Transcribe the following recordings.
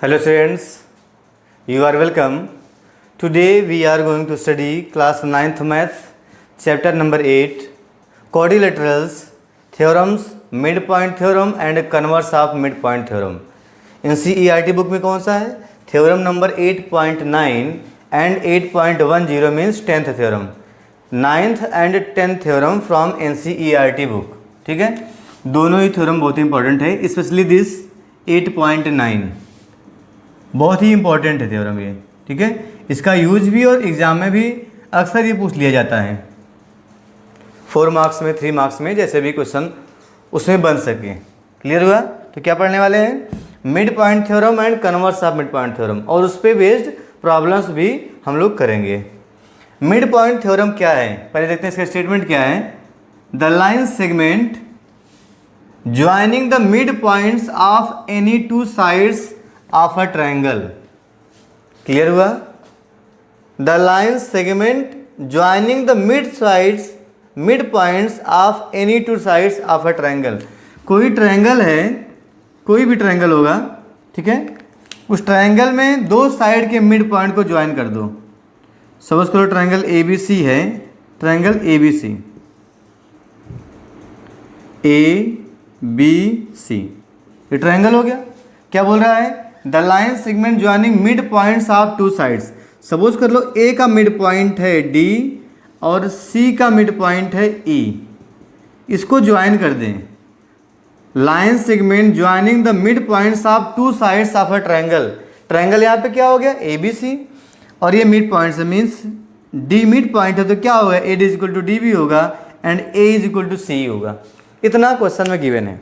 Hello students, you are welcome. Today we are going to study class 9th maths chapter number 8 quadrilaterals, theorems, midpoint theorem and converse of midpoint theorem. NCERT book में कौन सा है? Theorem number 8.9 and 8.10 means 10th theorem, 9th and 10th theorem from NCERT book. ठीक है, दोनों ही theorem बहुत important है, specially this 8.9 बहुत ही इंपॉर्टेंट है थ्योरम ये. ठीक है, इसका यूज भी और एग्जाम में भी अक्सर ये पूछ लिया जाता है, 4 मार्क्स में, 3 मार्क्स में, जैसे भी क्वेश्चन उसमें बन सके. क्लियर हुआ? तो क्या पढ़ने वाले हैं? Mid point theorem and converse of mid point theorem, और उस पर बेस्ड प्रॉब्लम्स भी हम लोग करेंगे. मिड पॉइंट थ्योरम क्या है, पहले देखते हैं इसका स्टेटमेंट क्या है. The line segment joining the mid points of any two sides of a triangle. Clear हुआ? The line segment joining the mid points of any two sides of a triangle. कोई ट्रायंगल है, कोई भी triangle होगा, ठीक है, उस triangle में दो साइड के मिड पॉइंट को ज्वाइन कर दो. सपोज करो ट्रायंगल ABC है, ट्रायंगल ABC ABC, ये ट्रायंगल हो गया. क्या बोल रहा है? The line segment joining mid points of two sides. Suppose कर लो A का मिड पॉइंट है D और C का मिड पॉइंट है E, इसको ज्वाइन कर दें. Line segment joining the mid points of two sides of a triangle. Triangle यहाँ पे क्या हो गया? ABC, और ये mid points means D mid point है, तो क्या होगा? AD इक्वल टू DB होगा and A is equal to C होगा. इतना क्वेश्चन में गिवन है.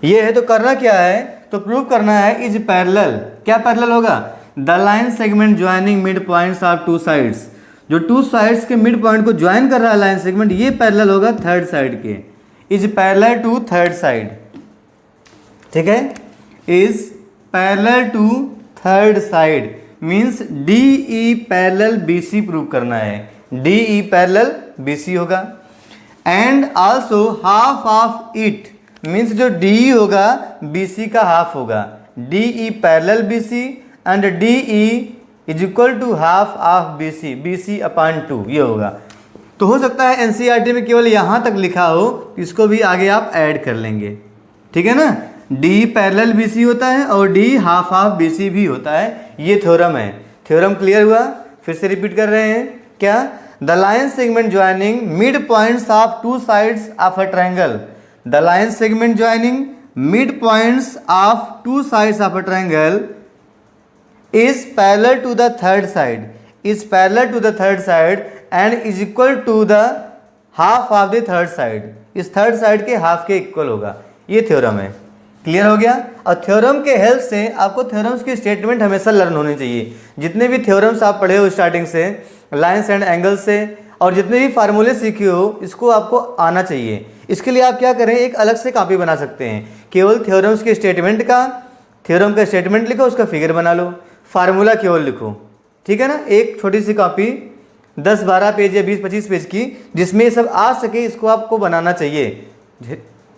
ये है, तो करना क्या है? तो प्रूव करना है इज पैरेलल. क्या पैरेलल होगा? The line segment joining mid points of two sides. जो टू साइड्स के मिड पॉइंट को ज्वाइन कर रहा है लाइन सेगमेंट, ये पैरेलल होगा थर्ड साइड के. Is parallel to third side. ठीक है, is parallel to third side means DE parallel BC prove करना है. DE पैरेलल BC होगा and also half of it means जो DE होगा BC का हाफ होगा. DE parallel BC and DE is equal to half of BC upon 2, ये होगा. तो हो सकता है NCERT में केवल यहाँ तक लिखा हो, इसको भी आगे आप ऐड कर लेंगे. ठीक है ना? DE पैरेलल BC होता है और DE हाफ ऑफ BC भी होता है. ये थ्योरम है. थ्योरम क्लियर हुआ? फिर से रिपीट कर रहे हैं. क्या? The line segment joining mid points of two sides of a triangle. The line segment joining midpoints of two sides of a triangle is parallel to the third side, and is equal to the half of the third side. इस third side के half के equal होगा. ये theorem है. Clear हो गया? और theorem के हेल्प से आपको थ्योरम्स की स्टेटमेंट हमेशा लर्न होनी चाहिए. जितने भी थ्योरम्स आप पढ़े हो स्टार्टिंग से, लाइन्स एंड एंगल्स से, और जितने भी फार्मूले सीखे हो, इसको आपको आना चाहिए. इसके लिए आप क्या करें, एक अलग से कॉपी बना सकते हैं. केवल थ्योरम्स के स्टेटमेंट का, थ्योरम का स्टेटमेंट लिखो, उसका फिगर बना लो, फार्मूला केवल लिखो. ठीक है ना? एक छोटी सी कॉपी 10-12 पेज या 20-25 पेज की, जिसमें ये सब आ सके, इसको आपको बनाना चाहिए.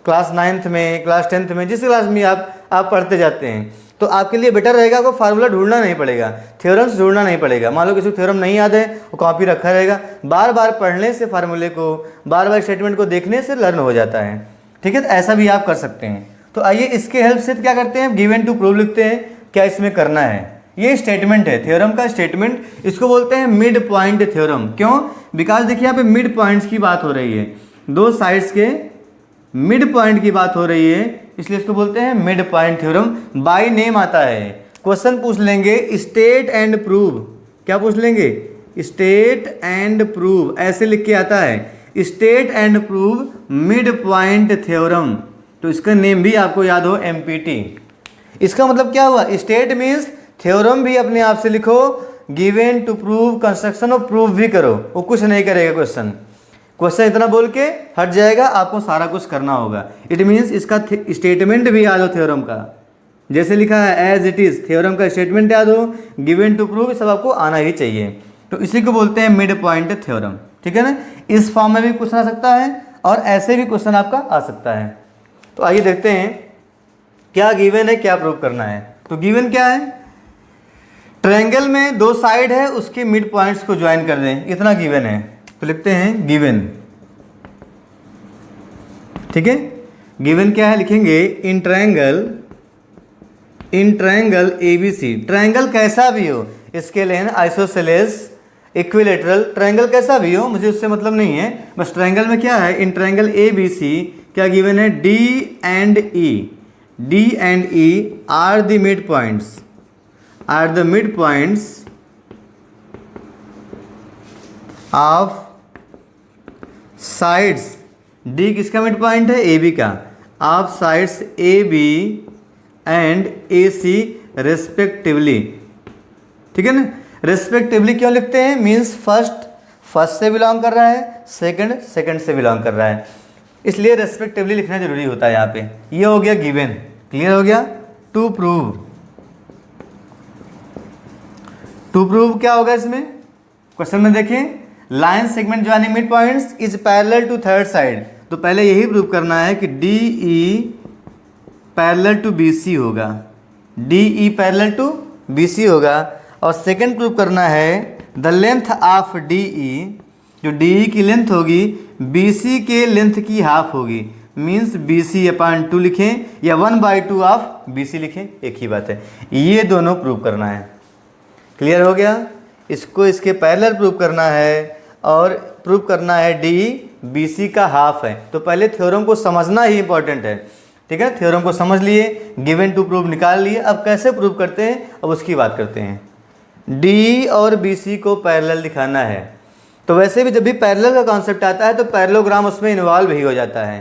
क्लास 9th में, क्लास 10th में, जिस क्लास में आप पढ़ते जाते हैं, तो आपके लिए बेटर रहेगा. आपको फार्मूला ढूंढना नहीं पड़ेगा, थ्योरम्स ढूंढना नहीं पड़ेगा. मान लो किसी को थ्योरम नहीं याद है, वो कॉपी रखा रहेगा. बार बार पढ़ने से, फार्मूले को बार बार स्टेटमेंट को देखने से लर्न हो जाता है. ठीक है, तो ऐसा भी आप कर सकते हैं. तो आइए इसके हेल्प से क्या करते हैं, गिवन टू प्रूव लिखते हैं. क्या इसमें करना है? ये स्टेटमेंट है, थ्योरम का स्टेटमेंट. इसको बोलते हैं मिड पॉइंट थ्योरम. क्यों? बिकॉज देखिए यहाँ पे मिड पॉइंट्स की बात हो रही है, दो साइड्स के मिड पॉइंट की बात हो रही है, इसलिए इसको बोलते हैं mid point theorem. By name आता है. क्वेश्चन पूछ लेंगे स्टेट एंड प्रूव. क्या पूछ लेंगे? स्टेट एंड प्रूव, ऐसे लिख के आता है, state and prove mid point theorem. तो इसका नेम भी आपको याद हो, MPT. इसका मतलब क्या हुआ? स्टेट मीन्स थ्योरम भी अपने आप से लिखो, गिवन टू प्रूव, कंस्ट्रक्शन और प्रूव भी करो. वो कुछ नहीं करेगा क्वेश्चन इतना बोल के हट जाएगा, आपको सारा कुछ करना होगा. इट मीन्स इसका स्टेटमेंट भी याद हो थ्योरम का, जैसे लिखा है एज इट इज. थ्योरम का स्टेटमेंट याद हो, गिवन टू प्रूव, सब आपको आना ही चाहिए. तो इसी को बोलते हैं मिड पॉइंट थ्योरम. ठीक है ना? इस फॉर्म में भी क्वेश्चन आ सकता है और ऐसे भी क्वेश्चन आपका आ सकता है. तो आइए देखते हैं क्या गिवन है, क्या प्रूव करना है. तो गिवन क्या है, ट्रायंगल में दो साइड है, उसके मिड पॉइंट्स को ज्वाइन कर दें, इतना गिवन है। तो लिखते हैं गिवन, ठीक है। गिवन क्या है लिखेंगे, इन ट्रायंगल ABC, ट्रायंगल कैसा भी हो, scalene, isosceles, equilateral, triangle कैसा भी हो, मुझे उससे मतलब नहीं है, बस ट्रायंगल में क्या है, इन ट्रायंगल ABC क्या गिवन है, D and E are the mid points of sides, D किसका मिड पॉइंट है, AB का, of sides AB and AC respectively, ठीक है ना। रेस्पेक्टिवली क्यों लिखते हैं, मीन्स फर्स्ट से बिलोंग कर रहा है, सेकंड से बिलोंग कर रहा है, इसलिए रेस्पेक्टिवली लिखना जरूरी होता है यहाँ पे। ये हो गया गिवन, क्लियर हो गया। टू प्रूव क्या होगा इसमें, क्वेश्चन में देखें, line segment joining mid points is parallel to third side, तो पहले यही प्रूव करना है कि DE पैरेलल टू BC होगा, DE पैरेलल टू BC होगा। और सेकंड प्रूव करना है द लेंथ ऑफ DE, जो DE की लेंथ होगी BC के लेंथ की हाफ होगी, मीन्स BC/2 लिखें या 1/2 ऑफ BC लिखें, एक ही बात है। ये दोनों प्रूव करना है, क्लियर हो गया। इसको इसके पैरेलल प्रूव करना है और प्रूव करना है DE BC का हाफ है। तो पहले थ्योरम को समझना ही इंपॉर्टेंट है, ठीक है। थ्योरम को समझ लिए, गिवन टू प्रूव निकाल लिए, अब कैसे प्रूव करते हैं अब उसकी बात करते हैं। DE और BC को पैरेलल दिखाना है, तो वैसे भी जब भी पैरेलल का कॉन्सेप्ट आता है तो पैरेललोग्राम उसमें इन्वॉल्व ही हो जाता है,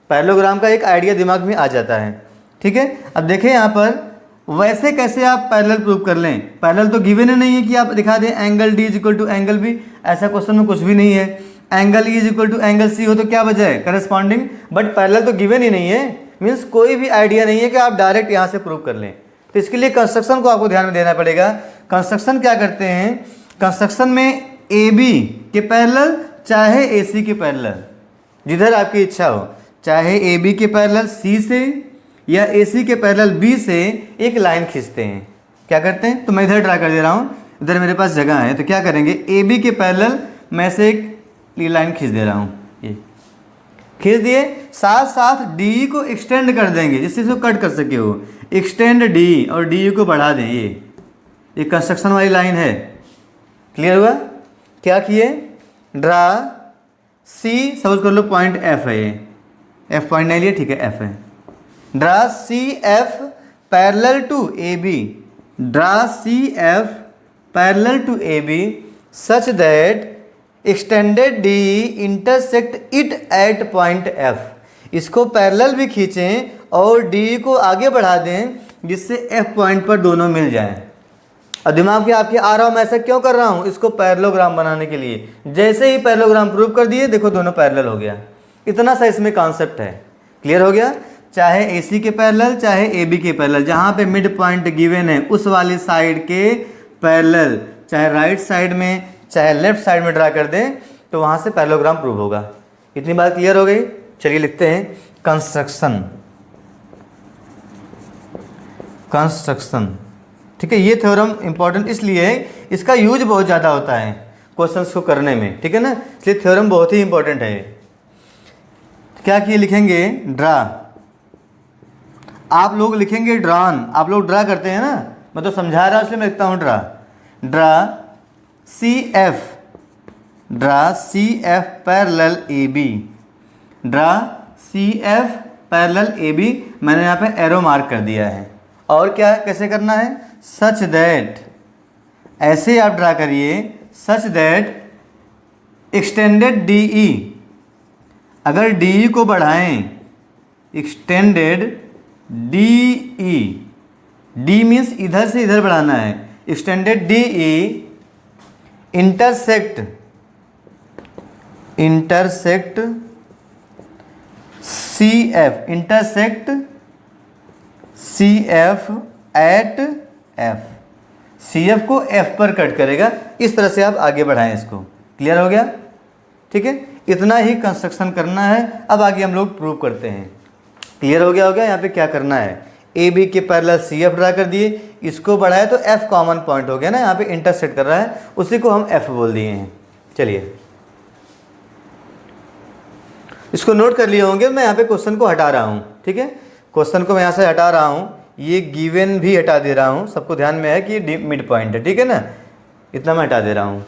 पैरेललोग्राम का एक आइडिया दिमाग में आ जाता है, ठीक है। अब देखें यहाँ पर वैसे कैसे आप पैरेलल प्रूव कर लें, पैरेलल तो गिवन ही नहीं है कि आप दिखा दें angle D equal to angle B, ऐसा क्वेश्चन में कुछ भी नहीं है। Angle E equal to angle C हो तो क्या वजह है, करस्पॉन्डिंग, बट पैरेलल तो गिवन ही नहीं है, मीन्स कोई भी आइडिया नहीं है कि आप डायरेक्ट यहाँ से प्रूव कर लें। तो इसके लिए कंस्ट्रक्शन को आपको ध्यान में देना पड़ेगा। कंस्ट्रक्शन क्या करते हैं, कंस्ट्रक्शन में AB के पैरेलल चाहे AC के पैरेलल, जिधर आपकी इच्छा हो, चाहे AB के पैरेलल C से या AC के पैरेलल B से एक लाइन खींचते हैं। क्या करते हैं, तो मैं इधर ड्रा कर दे रहा हूँ, इधर मेरे पास जगह है, तो क्या करेंगे, AB के पैरेलल मैं से एक लाइन खींच दे रहा हूँ, ये खींच दिए, साथ साथ DE को एक्सटेंड कर देंगे जिससे इसको कट कर सके हो, एक्सटेंड DE और DE को बढ़ा दें, ये कंस्ट्रक्शन वाली लाइन है, क्लियर हुआ। क्या किए, ड्रा C, सपोज कर लो पॉइंट F है, ये F पॉइंट नहीं लिया, ठीक है, F है, draw CF parallel to AB, draw CF parallel to AB such that extended DE intersect it at point F। इसको पैरेलल भी खींचें और DE को आगे बढ़ा दें जिससे F पॉइंट पर दोनों मिल जाएं। और दिमाग में आपके आ रहा हूँ मैं ऐसा क्यों कर रहा हूँ, इसको पैरेललोग्राम बनाने के लिए। जैसे ही पैरेललोग्राम प्रूव कर दिए, देखो दोनों पैरेलल हो गया, इतना सा इसमें कॉन्सेप्ट है, क्लियर हो गया। चाहे AC के पैरेलल चाहे AB के पैरेलल, जहाँ पे मिड पॉइंट गिवन है उस वाली साइड के पैरेलल, चाहे राइट साइड में चाहे लेफ्ट साइड में ड्रा कर दें तो वहाँ से पैरेललोग्राम प्रूव होगा। इतनी बात क्लियर हो गई। चलिए लिखते हैं कंस्ट्रक्शन, ठीक है। ये थ्योरम इंपॉर्टेंट इसलिए है, इसका यूज बहुत ज़्यादा होता है क्वेश्चंस को करने में, ठीक है ना, इसलिए थ्योरम बहुत ही इंपॉर्टेंट है। क्या किए, लिखेंगे ड्रा, आप लोग लिखेंगे ड्रॉन, आप लोग ड्रा करते हैं ना, मैं तो समझा रहा हूँ इसलिए मैं लिखता हूँ draw CF parallel AB, draw CF parallel AB, मैंने यहाँ पे एरो मार्क कर दिया है। और क्या कैसे करना है, सच दैट, ऐसे आप ड्रा करिए, सच दैट एक्सटेंडेड DE, अगर DE को बढ़ाएं, एक्सटेंडेड DE, D मीन्स इधर से इधर बढ़ाना है, extended DE intersect CF at F, CF को F पर कट करेगा, इस तरह से आप आगे बढ़ाएं इसको, क्लियर हो गया, ठीक है। इतना ही कंस्ट्रक्शन करना है। अब आगे हम लोग प्रूव करते हैं, क्लियर हो गया यहाँ पे क्या करना है। ए बी के पैरेलल सी एफ ड्रा कर दिए, इसको बढ़ाया तो एफ कॉमन पॉइंट हो गया ना, यहाँ पे इंटरसेक्ट कर रहा है, उसी को हम एफ बोल दिए हैं। चलिए इसको नोट कर लिए होंगे, मैं यहाँ पे क्वेश्चन को हटा रहा हूँ, ठीक है, क्वेश्चन को मैं यहाँ से हटा रहा हूँ, ये गिवन भी हटा दे रहा हूँ, सबको ध्यान में है कि ये मिड पॉइंट है, ठीक है ना, इतना मैं हटा दे रहा हूँ।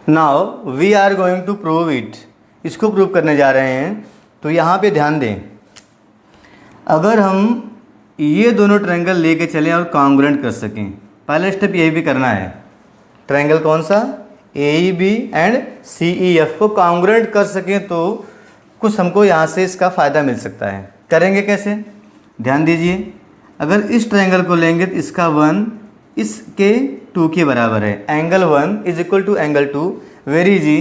Now we are going to prove it, इसको प्रूव करने जा रहे हैं। तो यहाँ पे ध्यान दें, अगर हम ये दोनों ट्रायंगल लेके चलें और कॉन्ग्रुएंट कर सकें, पहला स्टेप यही भी करना है, ट्रायंगल कौन सा, A E B and C E F को कॉन्ग्रुएंट कर सकें तो कुछ हमको यहाँ से इसका फ़ायदा मिल सकता है। करेंगे कैसे, ध्यान दीजिए, अगर इस ट्रायंगल को लेंगे तो इसका 1 इसके 2 के बराबर है, angle 1 is equal to angle 2, very easy,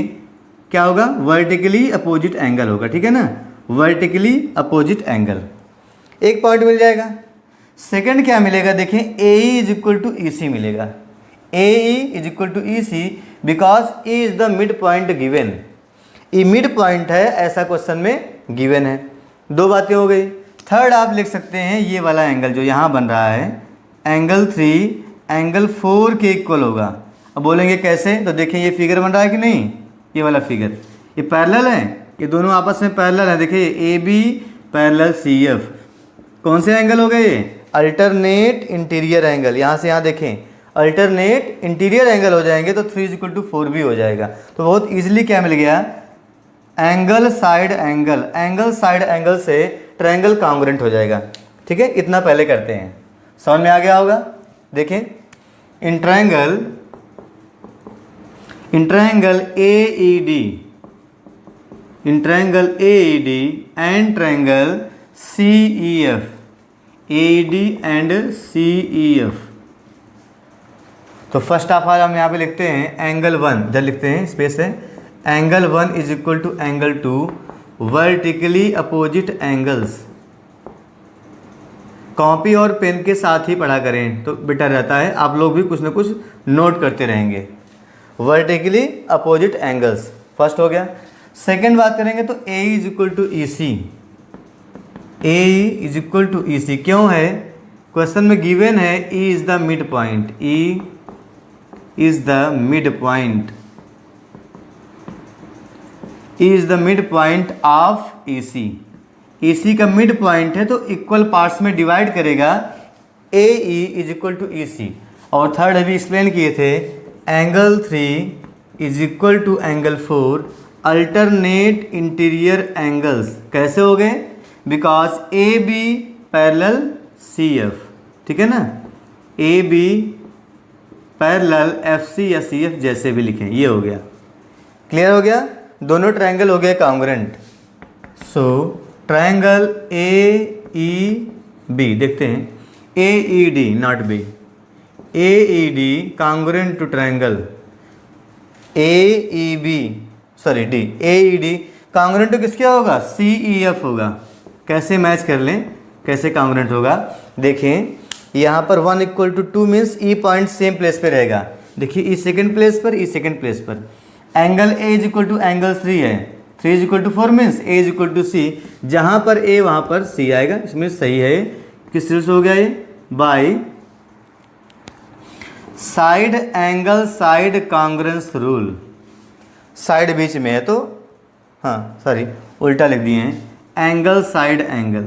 क्या होगा, वर्टिकली अपोजिट एंगल होगा, ठीक है ना, वर्टिकली अपोजिट एंगल, एक पॉइंट मिल जाएगा। सेकंड क्या मिलेगा, देखें A E is equal to E C मिलेगा, A E is equal to E C because E is the mid point given, E mid point है ऐसा क्वेश्चन में गिवन है। दो बातें हो गई। थर्ड आप लिख सकते हैं ये वाला एंगल जो यहाँ बन रहा है, एंगल 3 एंगल 4 के इक्वल होगा। अब बोलेंगे कैसे, तो देखिए ये फिगर बन रहा है कि नहीं, ये वाला फिगर, ये पैरेलल है, ये दोनों आपस में पैरेलल है, देखिए A B parallel C F, कौन से एंगल हो गए ये, अल्टरनेट इंटीरियर एंगल, यहाँ से यहाँ देखें अल्टरनेट इंटीरियर एंगल हो जाएंगे तो 3 इक्वल टू 4 भी हो जाएगा। तो बहुत ईजिली क्या मिल गया, angle side angle, angle side angle से ट्रायंगल कॉन्ग्रुएंट हो जाएगा, ठीक है, इतना पहले करते हैं, समझ में आ गया होगा। देखें in triangle A E D, in triangle A E D and triangle C E F, A E D and C E F, तो फर्स्ट ऑफ ऑल हम यहाँ पे लिखते हैं एंगल 1, इधर लिखते हैं स्पेस है, angle 1 is equal to angle 2 vertically opposite angles. Copy और पेन के साथ ही पढ़ा करें तो बेटर रहता है, आप लोग भी कुछ ना कुछ नोट करते रहेंगे। वर्टिकली अपोजिट एंगल्स फर्स्ट हो गया। सेकंड बात करेंगे तो A is equal to E C, A is equal to E C क्यों है, क्वेश्चन में गिवन है E is the mid point, E is the mid point, E is the mid point of E C, E C का mid point है तो equal parts में divide करेगा, A E is equal to E C. और third अभी explain किए थे, angle 3 is equal to angle 4 alternate interior angles, कैसे हो गए, because A B parallel C F, ठीक है ना, A B parallel F C या सी एफ जैसे भी लिखें, ये हो गया, क्लियर हो गया, दोनों ट्रायंगल हो गए congruent. So triangle A E B देखते हैं, A E D not B, A E D congruent to triangle A E B, sorry D, A E D congruent to किसके होगा, सी ई एफ होगा। कैसे मैच कर लें, कैसे कॉन्ग्रुएंट होगा, देखें यहाँ पर 1 equal to 2 means E point same place पे रहेगा, देखिए ई सेकंड प्लेस पर, ई सेकंड प्लेस पर, angle A is equal to angle 3 है, 3 is equal to 4 means A is equal to C, जहाँ पर ए वहाँ पर सी आएगा, इसमें सही है, किस रूल से हो गया ये, by side angle side congruence rule, side बीच में है तो हाँ सॉरी उल्टा लिख दिए हैं, angle side angle,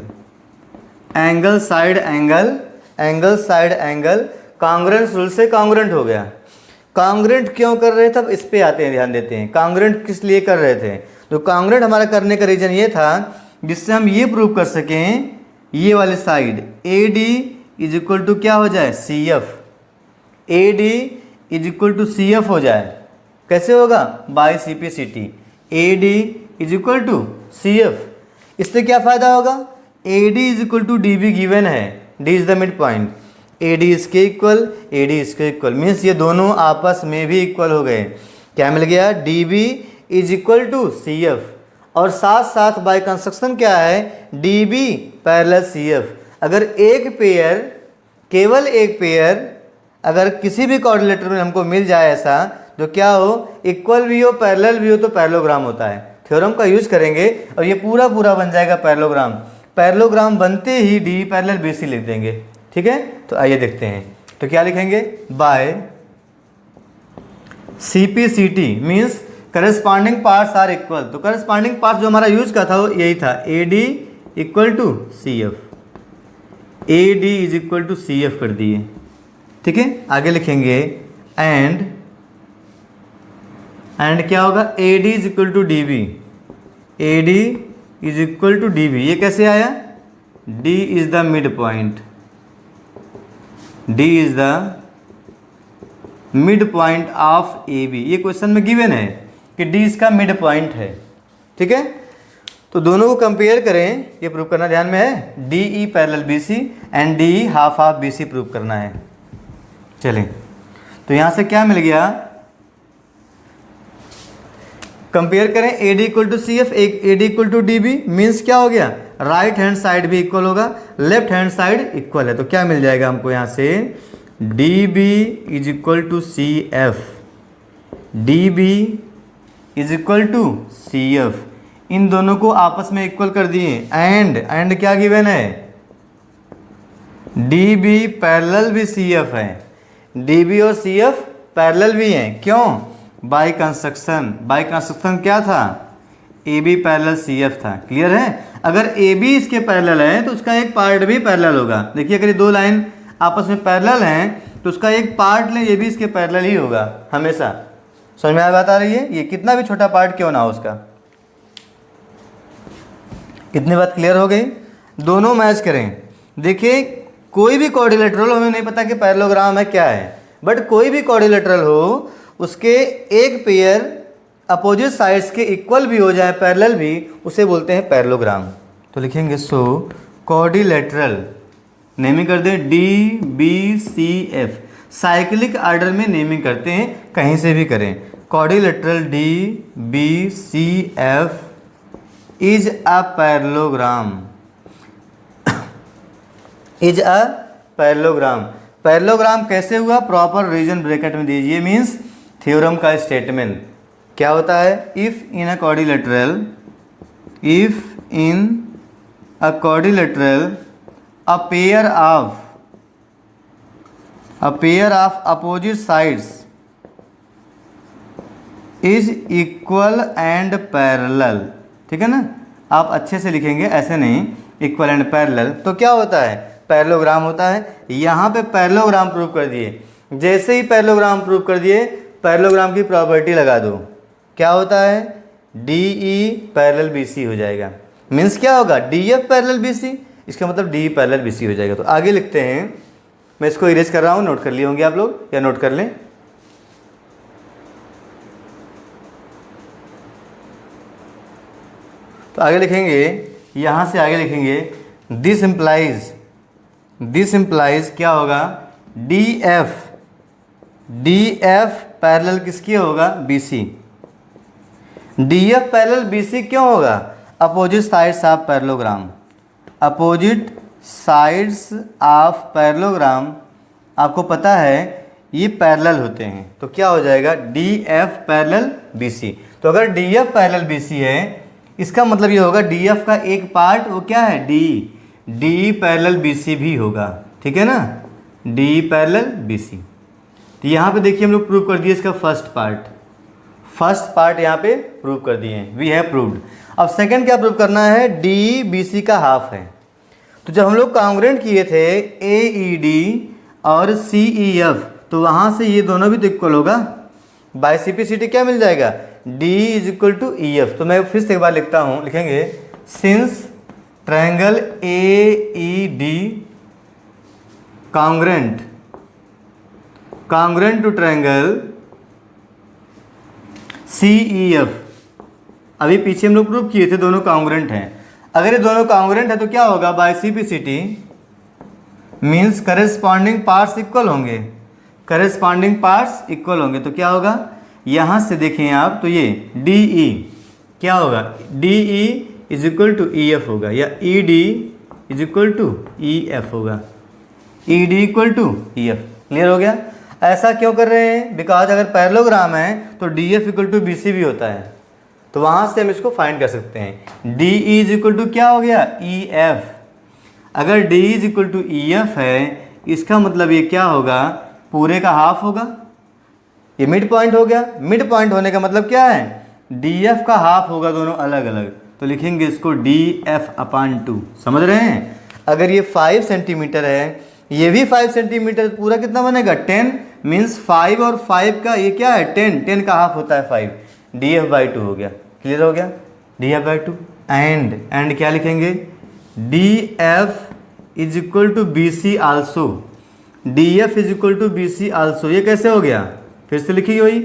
angle side angle, angle side angle congruence rule से कॉन्ग्रुएंट हो गया। कॉन्ग्रुएंट क्यों कर रहे थे, अब इस पे आते हैं, ध्यान देते हैं कॉन्ग्रुएंट किस लिए कर रहे थे। तो कॉन्ग्रुएंट हमारा करने का रीजन ये था जिससे हम ये प्रूव कर सकें ये वाले side A D is equal to क्या हो जाए, C F, A D is equal to C F हो जाए, कैसे होगा, by C P C T, A D is equal to C F, इससे क्या फ़ायदा होगा, A D is equal to D B given है, D is the mid point, A D इसके इक्वल, ए डी इसके इक्वल, मीन्स ये दोनों आपस में भी इक्वल हो गए, क्या मिल गया, D B is equal to C F, और साथ साथ बाय कंस्ट्रक्शन क्या है, D B parallel C F. अगर एक पेयर, केवल एक पेयर अगर किसी भी कोऑर्डिनेटर में हमको मिल जाए ऐसा जो क्या हो, इक्वल भी हो पैरेलल भी हो तो पैरेललोग्राम होता है। थ्योरम का यूज करेंगे और ये पूरा पूरा बन जाएगा पैरेललोग्राम। पैरेललोग्राम बनते ही डी पैरेलल बी सी लिख देंगे। ठीक है, तो आइए देखते हैं। तो क्या लिखेंगे, by C P C T means corresponding parts are equal. तो करस्पॉन्डिंग पार्ट्स जो हमारा यूज का था वो यही था, A D equal to C F, A D is equal to C F कर दिए। ठीक है, आगे लिखेंगे एंड क्या होगा, A D is equal to D B, A D is equal to D B. ये कैसे आया, D is the mid point, D is the mid point of A B. ये क्वेश्चन में गिवन है कि डी इसका मिड पॉइंट है। ठीक है, तो दोनों को कंपेयर करें, ये प्रूव करना ध्यान में है, D E parallel B C and D E half of B C prove करना है। चलें, तो यहाँ से क्या मिल गया, कंपेयर करें A D equal to C F, A D equal to D B means क्या हो गया, राइट हैंड साइड भी इक्वल होगा, लेफ्ट हैंड साइड इक्वल है। तो क्या मिल जाएगा हमको यहाँ से, D B is equal to C F, D B is equal to C F. इन दोनों को आपस में इक्वल कर दिए एंड क्या गिवन है, डी बी पैरेलल भी सी एफ है, डी बी और सी एफ पैरेलल भी हैं। क्यों, बाय कंस्ट्रक्शन, बाय कंस्ट्रक्शन क्या था, A B parallel C F था। क्लियर है, अगर ए बी इसके पैरेलल है तो उसका एक पार्ट भी पैरेलल होगा। देखिए अगर ये दो लाइन आपस में पैरेलल हैं तो उसका एक पार्ट ले, ये भी इसके पैरेलल ही होगा हमेशा। समझ में आ बात आ रही है, ये कितना भी छोटा पार्ट क्यों ना हो उसका। इतनी बात क्लियर हो गई, दोनों मैच करें। देखिए कोई भी क्वाड्रिलेटरल, हमें नहीं पता कि पैरेललोग्राम है क्या है, बट कोई भी क्वाड्रिलेटरल हो, उसके एक पेयर अपोजिट साइड्स के इक्वल भी हो जाए, पैरेलल भी, उसे बोलते हैं पैरेललोग्राम। तो लिखेंगे सो क्वाड्रिलेटरल, नेमिंग कर दें D B C F, cyclic order में नेमिंग करते हैं, कहीं से भी करें। Quadrilateral D B C F is a parallelogram, is a parallelogram. Parallelogram कैसे हुआ, प्रॉपर रीजन ब्रैकेट में दीजिए, मीन्स थ्योरम का स्टेटमेंट क्या होता है, if in a quadrilateral, if in a quadrilateral a pair of opposite sides is equal and parallel। ठीक है ना, आप अच्छे से लिखेंगे, ऐसे नहीं, इक्वल एंड पैरेलल। तो क्या होता है, पैरेललोग्राम होता है। यहाँ पे पैरेललोग्राम प्रूव कर दिए, जैसे ही पैरेललोग्राम प्रूव कर दिए, पैरेललोग्राम की प्रॉपर्टी लगा दो, क्या होता है, D E parallel B C हो जाएगा। मीन्स क्या होगा, D F parallel B C, इसका मतलब डी पैरेलल बी सी हो जाएगा। तो आगे लिखते हैं, मैं इसको इरेज कर रहा हूँ, नोट कर लिए होंगे आप लोग, या नोट कर लें। तो आगे लिखेंगे, यहाँ से आगे लिखेंगे, दिस इम्प्लाइज क्या होगा, डी एफ पैरेलल किसकी होगा, B C. D F parallel B C क्यों होगा, opposite sides of parallelogram, opposite sides of parallelogram आपको पता है ये पैरेलल होते हैं। तो क्या हो जाएगा, D F parallel B C. तो अगर D F parallel B C है, इसका मतलब ये होगा डी एफ का एक पार्ट वो क्या है, डी पैरेलल बी सी भी होगा। ठीक है ना, डी पैरेलल बी सी। तो यहाँ पे देखिए हम लोग प्रूव कर दिए इसका फर्स्ट पार्ट यहाँ पे प्रूव कर दिए हैं, वी हैव प्रूव्ड। अब सेकंड क्या प्रूव करना है, डी बी सी का हाफ है। तो जब हम लोग कॉन्ग्रुएंट किए थे ए ई डी और सी ई एफ, तो वहाँ से ये दोनों भी तो इक्वल होगा, by C P C T क्या मिल जाएगा, D is equal to E F. तो मैं फिर से एक बार लिखता हूँ, लिखेंगे since triangle A E D congruent to triangle C E F, अभी पीछे हम लोग प्रूव किए थे दोनों कॉन्ग्रुएंट हैं। अगर ये दोनों कॉन्ग्रुएंट है तो क्या होगा, by C P C T means corresponding parts equal होंगे, तो क्या होगा, यहाँ से देखें आप, तो ये डी ई क्या होगा, D E is equal to E F होगा, या E D is equal to E F होगा, E D equal to E F. Clear हो गया। ऐसा क्यों कर रहे हैं, बिकॉज अगर पैरेललोग्राम है तो D F equal to B C भी होता है। तो वहाँ से हम इसको फाइंड कर सकते हैं। डी इज इक्वल टू क्या हो गया, ई एफ। अगर D is equal to E F है, इसका मतलब ये क्या होगा, पूरे का हाफ होगा। ये मिड पॉइंट हो गया। मिड पॉइंट होने का मतलब क्या है, डी एफ का हाफ होगा, दोनों अलग अलग। तो लिखेंगे इसको डी एफ अपान 2। समझ रहे हैं। अगर ये 5 सेंटीमीटर है, ये भी 5 सेंटीमीटर, पूरा कितना बनेगा 10, मीन्स 5 और 5 का ये क्या है 10 का हाफ होता है 5। डी एफ बाई 2 हो गया। क्लियर हो गया, डी एफ बाई 2। एंड क्या लिखेंगे, D F is equal to B C also. D F is equal to B C also. ये कैसे हो गया, फिर से लिखिए वही,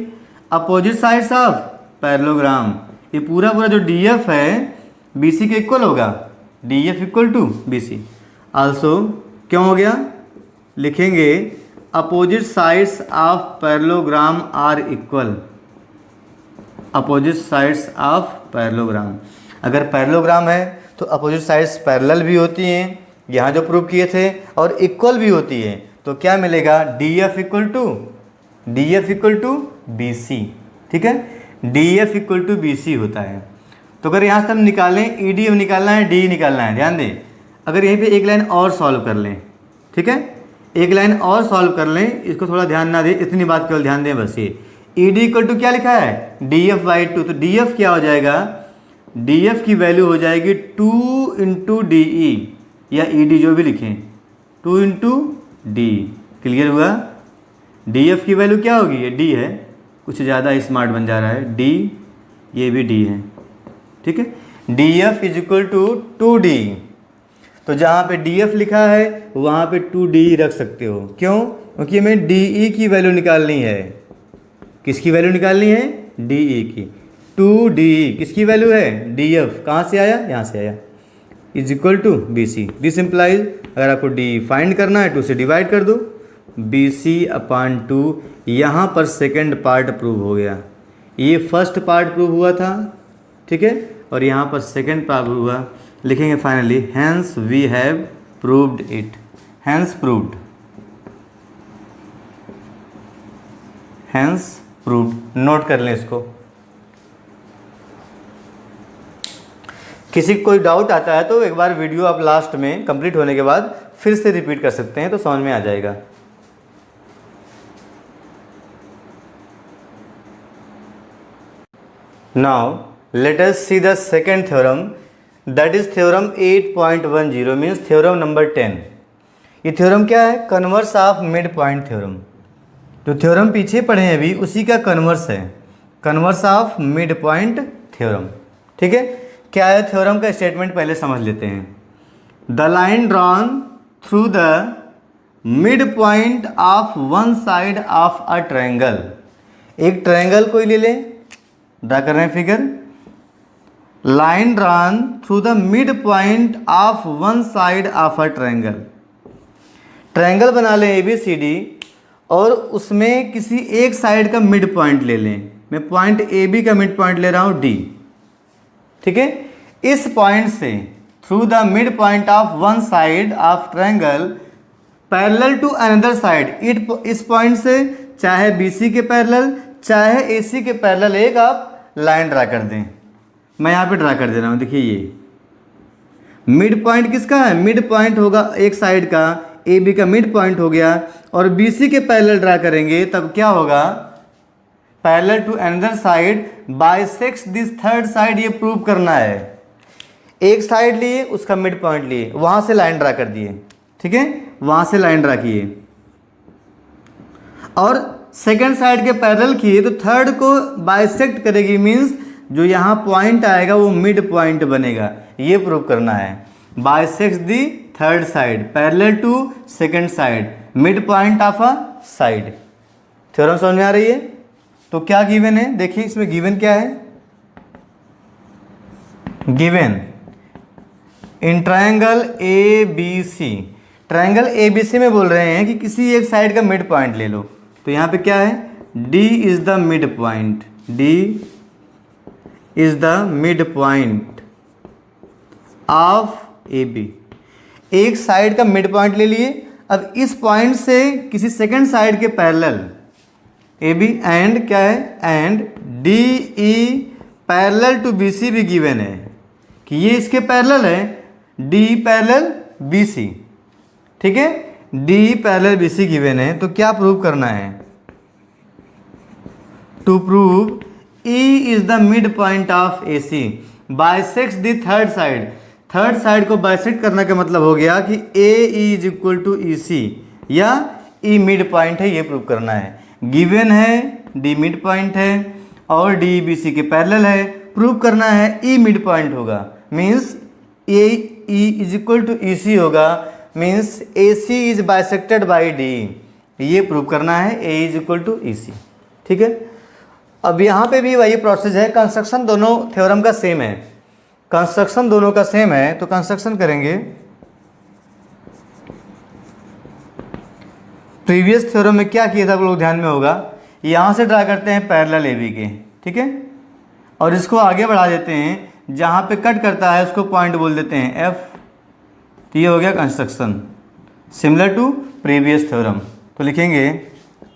अपोजिट साइड्स ऑफ पैरेललोग्राम। ये पूरा जो डी एफ है बी सी के इक्वल होगा, D F equal to B C also. क्यों हो गया, लिखेंगे opposite sides of parallelogram are equal. Opposite sides of parallelogram, अगर पैरेललोग्राम है तो अपोजिट साइड्स पैरेलल भी होती हैं, यहाँ जो प्रूव किए थे, और इक्वल भी होती है। तो क्या मिलेगा, D F equal to B C. ठीक है, D F equal to B C होता है। तो अगर यहाँ से हम निकालें, ई डी निकालना है, डी निकालना है, ध्यान दें। अगर यहीं पे एक लाइन और सॉल्व कर लें, ठीक है, एक लाइन और सॉल्व कर लें, इसको थोड़ा ध्यान ना दें, इतनी बात केवल ध्यान दें बस। ये ई डी इक्वल टू क्या लिखा है, डी एफ बाई 2। तो डी एफ क्या हो जाएगा, डी एफ की वैल्यू हो जाएगी 2 इंटू डी ई, या ई डी जो भी लिखें, 2 इंटू डी। क्लियर हुआ। डी एफ की वैल्यू क्या होगी, ये डी है, कुछ ज़्यादा स्मार्ट बन जा रहा है, डी, ये भी डी है। ठीक है, D F is equal to 2D। तो जहाँ पे डी एफ लिखा है वहाँ पे 2D रख सकते हो। क्यों, क्योंकि हमें डी ई की वैल्यू निकालनी है। किसकी वैल्यू निकालनी है, डी ई की। 2D किसकी वैल्यू है, डी एफ। कहाँ से आया, यहाँ से आया, is equal to B C. This implies, अगर आपको डी फाइंड करना है 2 से डिवाइड कर दो, बी सी अपान 2। यहाँ पर सेकेंड पार्ट प्रूव हो गया, ये फर्स्ट पार्ट प्रूव हुआ था, ठीक है, और यहाँ पर सेकेंड पार्ट प्रूव हुआ। लिखेंगे finally, hence we have proved it. Hence proved, hence proved, note कर लें इसको। किसी को कोई डाउट आता है तो एक बार वीडियो आप लास्ट में कंप्लीट होने के बाद फिर से रिपीट कर सकते हैं, तो समझ में आ जाएगा। Now let us see the second theorem, that is theorem 8.10, means theorem number 10। ये theorem क्या है, converse of mid point theorem. जो theorem पीछे पढ़े हैं अभी उसी का कन्वर्स है, converse of mid point theorem. ठीक है, क्या है थ्योरम का स्टेटमेंट पहले समझ लेते हैं। The line drawn through the mid point of one side of a triangle. एक ट्रायंगल कोई ले लें, ड्रा कर रहे हैं figure. Line drawn through the mid point of one side of a triangle. Triangle बना लें ABCD और उसमें किसी एक साइड का मिड पॉइंट ले लें। मैं पॉइंट AB का मिड पॉइंट ले रहा हूं D। ठीक है, इस पॉइंट से through the mid point of one side of triangle parallel to another side. इस पॉइंट से चाहे BC के पैरेलल चाहे AC के पैरेलल एक आप लाइन ड्रा कर दें। मैं यहाँ पे ड्रा कर दे रहा हूँ, देखिए ये मिड पॉइंट किसका है, मिड पॉइंट होगा एक साइड का, AB का मिड पॉइंट हो गया, और BC के पैरेलल ड्रा करेंगे तब क्या होगा, parallel to another side bisects this third side. ये प्रूव करना है, एक साइड लिए उसका मिड पॉइंट लिए, वहाँ से लाइन ड्रा कर दिए। ठीक है, वहाँ से लाइन ड्रा किए और सेकेंड साइड के पैरेलल किए तो थर्ड को बाइसेक्ट करेगी, मीन्स जो यहाँ पॉइंट आएगा वो मिड पॉइंट बनेगा। ये प्रूव करना है, bisects the third side parallel to second side, mid point of a side. Theorem समझ में आ रही है। तो क्या गिवन है, देखिए इसमें गिवन क्या है, given in triangle ABC। Triangle ABC में बोल रहे हैं कि किसी एक साइड का मिड पॉइंट ले लो। तो यहाँ पे क्या है, D is the mid point, D is the mid point of AB। एक साइड का मिड पॉइंट ले लिए। अब इस पॉइंट से किसी सेकंड साइड के पैरेलल AB एंड क्या है, and DE parallel to BC भी गिवन है कि ये इसके पैरेलल है, D पैरेलल BC, ठीक है, D पैरेलल BC गिवन है। तो क्या प्रूव करना है? To prove E is the mid point of AC bisects the third side. Third side को बाइसेक्ट करने का मतलब हो गया कि AE is equal to EC या E मिड पॉइंट है, ये प्रूव करना है। गिवन है D मिड पॉइंट है और D BC के पैरेलल है, प्रूव करना है E मिड पॉइंट होगा, means AE is equal to EC होगा, means AC is bisected by D, ये प्रूव करना है A is equal to EC, ठीक है। अब यहाँ पे भी वही प्रोसेस है, कंस्ट्रक्शन दोनों थ्योरम का सेम है, कंस्ट्रक्शन दोनों का सेम है। तो कंस्ट्रक्शन करेंगे, प्रीवियस थ्योरम में क्या किया था आप लोग ध्यान में होगा, यहाँ से ड्रा करते हैं पैरेलल AB के, ठीक है, और इसको आगे बढ़ा देते हैं, जहाँ पे कट करता है उसको पॉइंट बोल देते हैं F। तो ये हो गया construction similar to previous theorem. तो लिखेंगे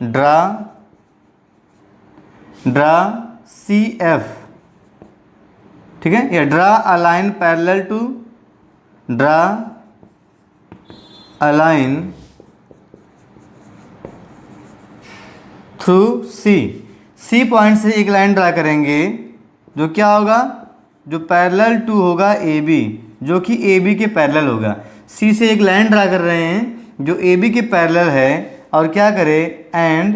ड्रा CF, ठीक है, या draw a line parallel to, draw a line through C point से एक लाइन ड्रा करेंगे जो क्या होगा, जो पैरेलल टू होगा AB, जो कि AB के पैरेलल होगा। C से एक लाइन ड्रा कर रहे हैं जो AB के पैरेलल है, और क्या करें, एंड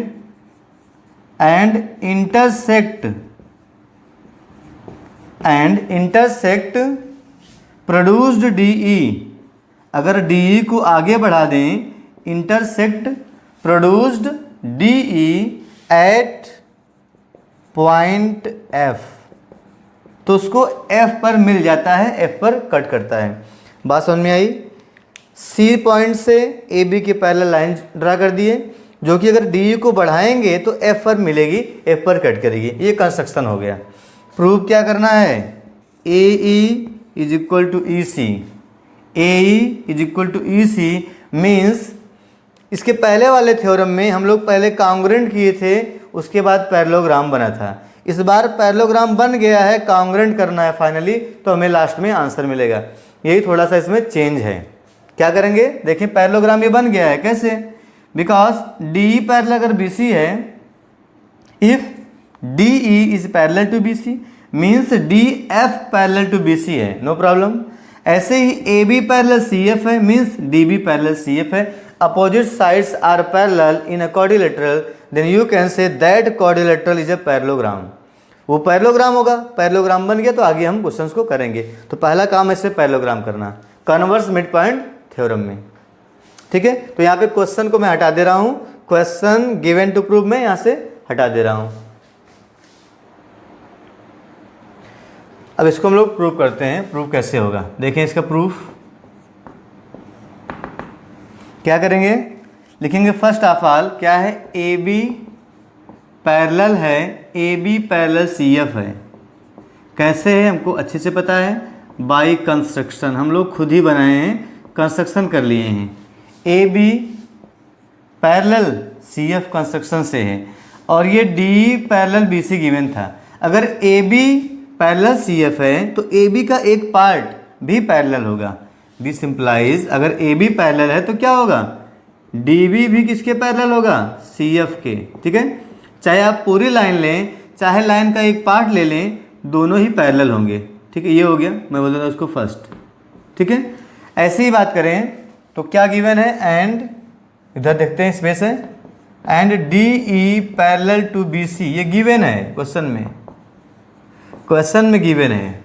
इंटरसेक्ट प्रोड्यूस्ड DE। अगर DE को आगे बढ़ा दें, intersect produced DE at point F, तो उसको F पर मिल जाता है, F पर कट करता है। बात समझ में आई? C पॉइंट से AB के पैरेलल लाइन ड्रा कर दिए, जो कि अगर DE को बढ़ाएंगे तो F पर मिलेगी, F पर कट करेगी। ये कंस्ट्रक्शन हो गया। प्रूव क्या करना है, AE is equal to EC, AE is equal to EC means इसके पहले वाले थ्योरम में हम लोग पहले कॉन्ग्रुएंट किए थे, उसके बाद पैरेललोग्राम बना था। इस बार पैरेललोग्राम बन गया है, कॉन्ग्रुएंट करना है फाइनली, तो हमें लास्ट में आंसर मिलेगा। यही थोड़ा सा इसमें चेंज है। क्या करेंगे, देखिए पैरेललोग्राम ये बन गया है, कैसे, बिकॉज DE पैरेलल अगर BC है, if DE is parallel to BC means DF parallel to BC है, नो प्रॉब्लम। ऐसे ही AB पैरेलल CF है, मीन्स DB पैरेलल CF है। Opposite sides are parallel in a quadrilateral, then you can say that quadrilateral is a parallelogram. वो parallelogram होगा, parallelogram बन गया तो आगे हम क्वेश्चंस को करेंगे। तो पहला काम ऐसे पैरेललोग्राम करना, कन्वर्स मिड पॉइंट थ्योरम में, ठीक है। तो यहाँ पे क्वेश्चन को मैं हटा दे रहा हूँ, क्वेश्चन गिवन टू प्रूव में यहाँ से हटा दे रहा हूँ। अब इसको हम लोग प्रूव करते हैं, प्रूव कैसे होगा देखें। इसका प्रूफ क्या करेंगे, लिखेंगे फर्स्ट ऑफ ऑल क्या है, AB पैरेलल है, AB पैरेलल CF है। कैसे है हमको अच्छे से पता है, बाय कंस्ट्रक्शन, हम लोग खुद ही बनाए हैं, कंस्ट्रक्शन कर लिए हैं। AB पैरेलल CF कंस्ट्रक्शन से है, और ये D पैरेलल BC गिवन था। अगर AB पैरेलल CF है तो AB का एक पार्ट भी पैरेलल होगा। दिस सिंप्लाइज अगर AB पैरेलल है तो क्या होगा, DB भी किसके पैरेलल होगा, CF के, ठीक है। चाहे आप पूरी लाइन लें, चाहे लाइन का एक पार्ट ले लें, दोनों ही पैरेलल होंगे, ठीक है। ये हो गया, मैं बोल देता हूँ उसको फर्स्ट, ठीक है। ऐसे ही बात करें तो क्या गिवन है, एंड इधर देखते हैं स्पेस है, and DE parallel to BC, ये गिवन है क्वेश्चन में, क्वेश्चन में गिवन है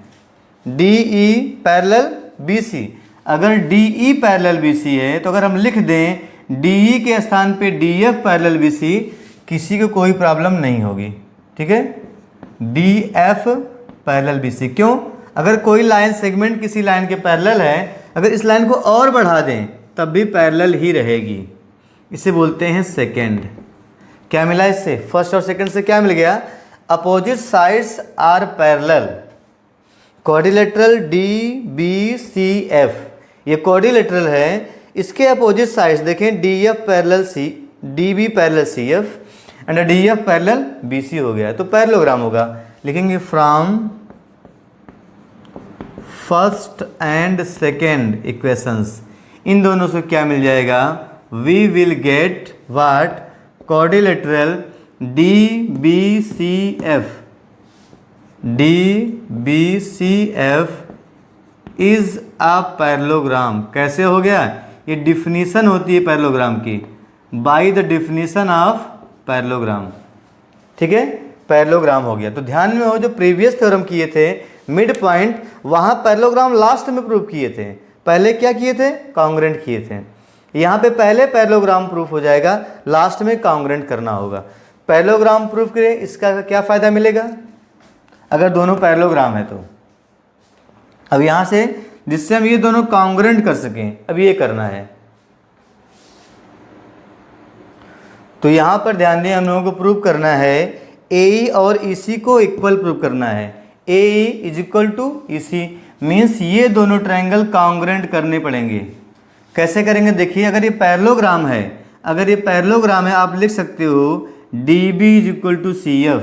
DE पैरेलल BC। अगर DE पैरेलल BC है तो अगर हम लिख दें DE के स्थान पे DF पैरेलल BC, किसी को कोई प्रॉब्लम नहीं होगी, ठीक है। DF पैरेलल BC, क्यों, अगर कोई लाइन सेगमेंट किसी लाइन के पैरेलल है, अगर इस लाइन को और बढ़ा दें तब भी पैरेलल ही रहेगी। इसे बोलते हैं सेकेंड। क्या मिला इससे, फर्स्ट और सेकेंड से क्या मिल गया, opposite sides are parallel, quadrilateral DBCF, ये क्वाड्रिलेटरल है, इसके अपोजिट साइड्स देखें DF parallel DB parallel CF and DF parallel BC हो गया, तो पैरेललोग्राम होगा। लिखेंगे from first and second equations, इन दोनों से क्या मिल जाएगा, we will get what, quadrilateral DBCF, DBCF is a parallelogram. कैसे हो गया, ये डिफिनीशन होती है पैरेललोग्राम की, by the definition of parallelogram. ठीक है, पैरेललोग्राम हो गया। तो ध्यान में हो, जो प्रीवियस थ्योरम किए थे मिड पॉइंट, वहाँ पैरेललोग्राम लास्ट में प्रूव किए थे, पहले क्या किए थे, कॉन्ग्रेंट किए थे। यहाँ पे पहले पैरेललोग्राम प्रूफ हो जाएगा, लास्ट में कॉन्ग्रेंट करना होगा। पैरेललोग्राम प्रूफ करें, इसका क्या फ़ायदा मिलेगा, अगर दोनों पैरेललोग्राम है तो। अब यहाँ से जिससे हम ये दोनों कॉन्ग्रेंट कर सकें, अब ये करना है। तो यहाँ पर ध्यान दें, हम लोगों को प्रूव करना है AE और EC को इक्वल प्रूव करना है। AE is equal to EC means ये दोनों ट्रायंगल कॉन्ग्रेंट करने पड़ेंगे। कैसे करेंगे, देखिए, अगर ये पैरेललोग्राम है, अगर ये पैरेललोग्राम है, आप लिख सकते हो DB is equal to CF।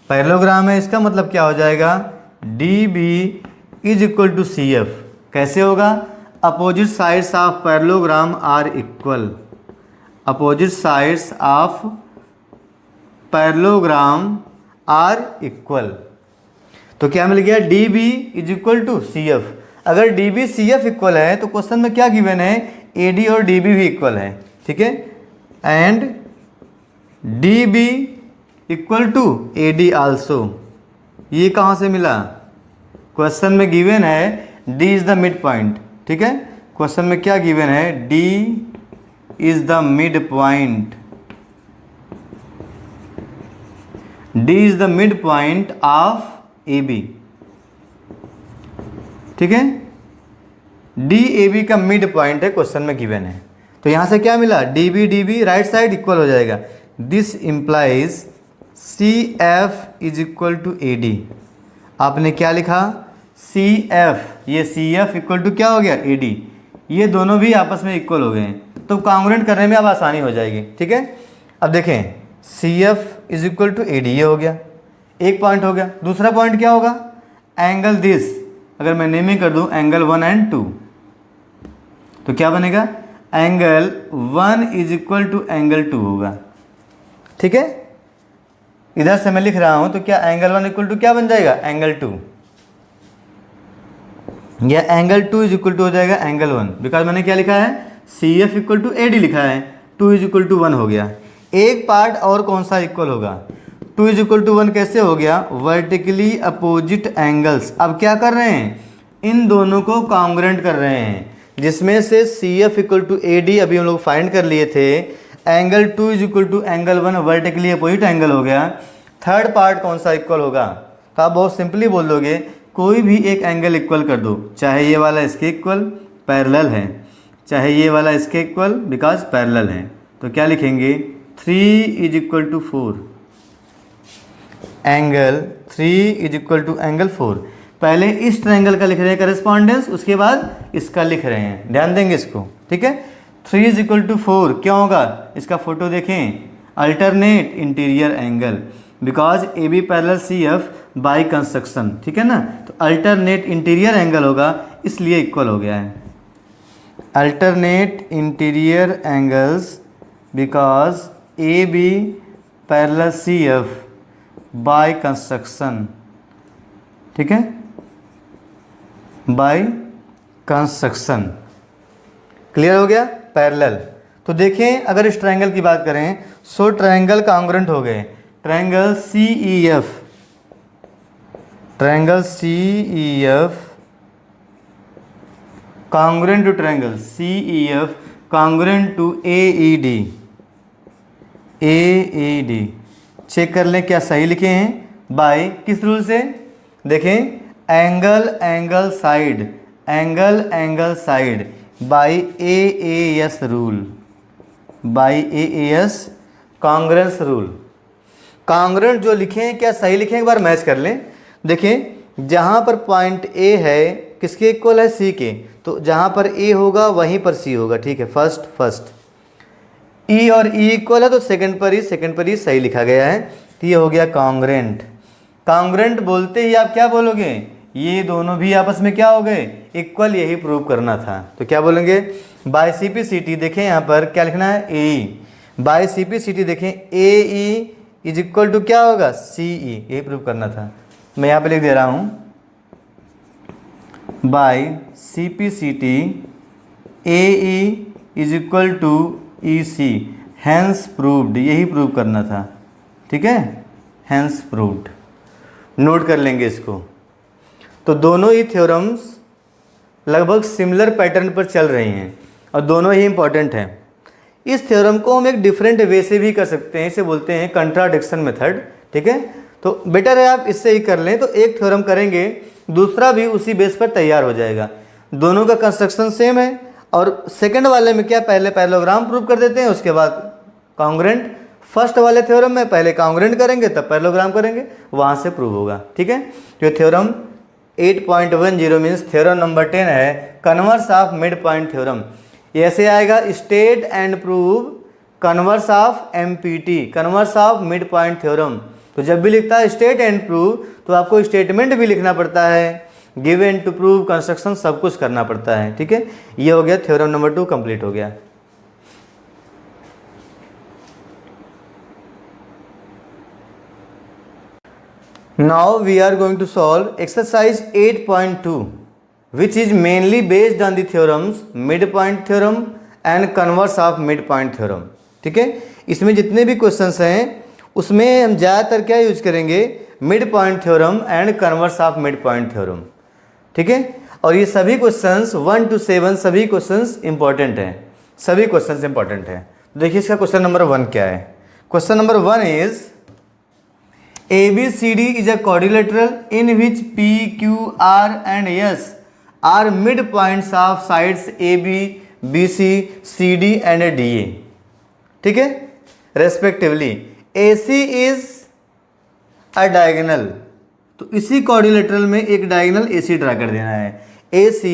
Parallelogram है, इसका मतलब क्या हो जाएगा, DB is equal to CF। कैसे होगा, opposite sides of parallelogram are equal, opposite sides of parallelogram are equal. तो क्या मिल गया, DB is equal to CF। अगर DB CF इक्वल है तो क्वेश्चन में क्या गिवन है, AD और DB भी इक्वल है। ठीक है, and DB equal to AD also. ये कहाँ से मिला, क्वेश्चन में गिवन है D is the mid point. ठीक है, क्वेश्चन में क्या गिवन है, D is the mid point, D is the mid point of AB। ठीक है, DAB का मिड पॉइंट है, क्वेश्चन में गिवन है। तो यहां से क्या मिला, DB राइट साइड इक्वल हो जाएगा। This implies CF is equal to AD। आपने क्या लिखा, CF, ये CF इक्वल टू क्या हो गया, AD। ये दोनों भी आपस में इक्वल हो गए हैं, तो कॉन्ग्रेंट करने में अब आसानी हो जाएगी। ठीक है, अब देखें, CF is equal to AD, ये हो गया, एक पॉइंट हो गया। दूसरा पॉइंट क्या होगा, एंगल दिस, अगर मैं नेमिंग कर दूं एंगल 1 एंड 2, तो क्या बनेगा, angle 1 is equal to angle 2 होगा। ठीक है, इधर से मैं लिख रहा हूं, तो क्या एंगल 1 इक्वल टू क्या बन जाएगा, एंगल 2, या एंगल 2 इज इक्वल टू हो जाएगा एंगल 1, बिकॉज मैंने क्या लिखा है, CF इक्वल टू AD लिखा है, 2 इज इक्वल टू 1 हो गया। एक पार्ट और कौन सा इक्वल होगा, 2 इज इक्वल टू 1 कैसे हो गया, वर्टिकली अपोजिट एंगल्स। अब क्या कर रहे हैं, इन दोनों को कॉन्ग्रेंट कर रहे हैं, जिसमें से CF इक्वल टू AD अभी हम लोग फाइंड कर लिए थे, angle 2 is equal to angle 1 vertically opposite angle हो गया। थर्ड पार्ट कौन सा इक्वल होगा, तो आप बहुत सिंपली बोल दोगे, कोई भी एक एंगल इक्वल कर दो, चाहे ये वाला इसके इक्वल पैरेलल है, चाहे ये वाला इसके इक्वल बिकॉज पैरेलल है। तो क्या लिखेंगे, 3 is equal to 4, angle 3 is equal to angle 4। पहले इस ट्रायंगल का लिख रहे हैं करेस्पॉन्डेंस, उसके बाद इसका लिख रहे हैं, ध्यान देंगे इसको। ठीक है, 3 इज इक्वल टू 4 क्या होगा, इसका फोटो देखें, alternate interior angle, because AB parallel CF by construction. ठीक है ना, तो अल्टरनेट इंटीरियर एंगल होगा, इसलिए इक्वल हो गया है, alternate interior angles because AB parallel CF by construction. ठीक है, बाय कंस्ट्रक्शन, क्लियर हो गया, पैरेलल। तो देखें, अगर इस ट्रायंगल की बात करें, सो ट्रायंगल कॉन्ग्रेंट हो गए, triangle CEF, triangle CEF congruent to triangle CEF congruent to AED, AED check कर लें क्या सही लिखे हैं, बाय किस रूल से, देखें, angle angle side, angle angle side by AAS rule, by AAS congruence rule. Congruent जो लिखे हैं क्या सही लिखे हैं, एक बार मैच कर लें। देखें, जहाँ पर पॉइंट A है किसके इक्वल है, C के, तो जहाँ पर A होगा वहीं पर C होगा। ठीक है, फर्स्ट E और E इक्वल है तो सेकंड पर ही सही लिखा गया है, तो ये हो गया कॉन्ग्रेंट। कॉन्ग्रेंट बोलते ही आप क्या बोलोगे, ये दोनों भी आपस में क्या हो गए, इक्वल, यही प्रूव करना था। तो क्या बोलेंगे, बाय CP/CT देखें यहाँ पर क्या लिखना है, AE, बाय CP/CT देखें AE इज इक्वल टू क्या होगा, CE, यही प्रूव करना था। मैं यहाँ पे लिख दे रहा हूँ by CP/CT AE is equal to EC, hence proved, यही प्रूव करना था। ठीक है, हैंस प्रूव्ड, नोट कर लेंगे इसको। तो दोनों ही थ्योरम्स लगभग सिमिलर पैटर्न पर चल रही हैं और दोनों ही इंपॉर्टेंट हैं। इस थ्योरम को हम एक डिफरेंट वे से भी कर सकते हैं, इसे बोलते हैं कंट्राडिक्शन मेथड। ठीक है, तो बेटर है आप इससे ही कर लें, तो एक थ्योरम करेंगे दूसरा भी उसी बेस पर तैयार हो जाएगा। दोनों का कंस्ट्रक्शन सेम है और सेकंड वाले में क्या, पहले पैरेललोग्राम प्रूव कर देते हैं, उसके बाद कॉन्ग्रुएंट। फर्स्ट वाले थ्योरम में पहले कॉन्ग्रुएंट करेंगे तब पैरेललोग्राम करेंगे, वहाँ से प्रूव होगा। ठीक है, जो थ्योरम 8.10 मीन्स थ्योरम नंबर 10 है, converse of mid point theorem. ये ऐसे आएगा, state and prove converse of MPT, converse of mid point theorem. तो जब भी लिखता है स्टेट एंड प्रूव तो आपको स्टेटमेंट भी लिखना पड़ता है, गिवन टू प्रूव, कंस्ट्रक्शन, सब कुछ करना पड़ता है। ठीक है, ये हो गया थ्योरम नंबर 2 कंप्लीट हो गया। Now we are going to solve exercise 8.2 which is mainly based on the theorems midpoint theorem and converse of midpoint theorem। ठीक है, इसमें जितने भी क्वेश्चंस हैं उसमें हम ज़्यादातर क्या यूज करेंगे, mid point theorem and converse of mid point theorem. ठीक है, और ये सभी क्वेश्चंस 1 to 7 सभी क्वेश्चंस इंपॉर्टेंट हैं, सभी क्वेश्चंस इंपॉर्टेंट हैं। देखिए इसका क्वेश्चन नंबर 1 क्या है। Question number 1 is ABCD is a quadrilateral in which P, Q, R and S are midpoints of sides AB, BC, CD and DA। ठीक है, respectively AC is a diagonal, तो इसी quadrilateral में एक diagonal AC draw कर देना है। AC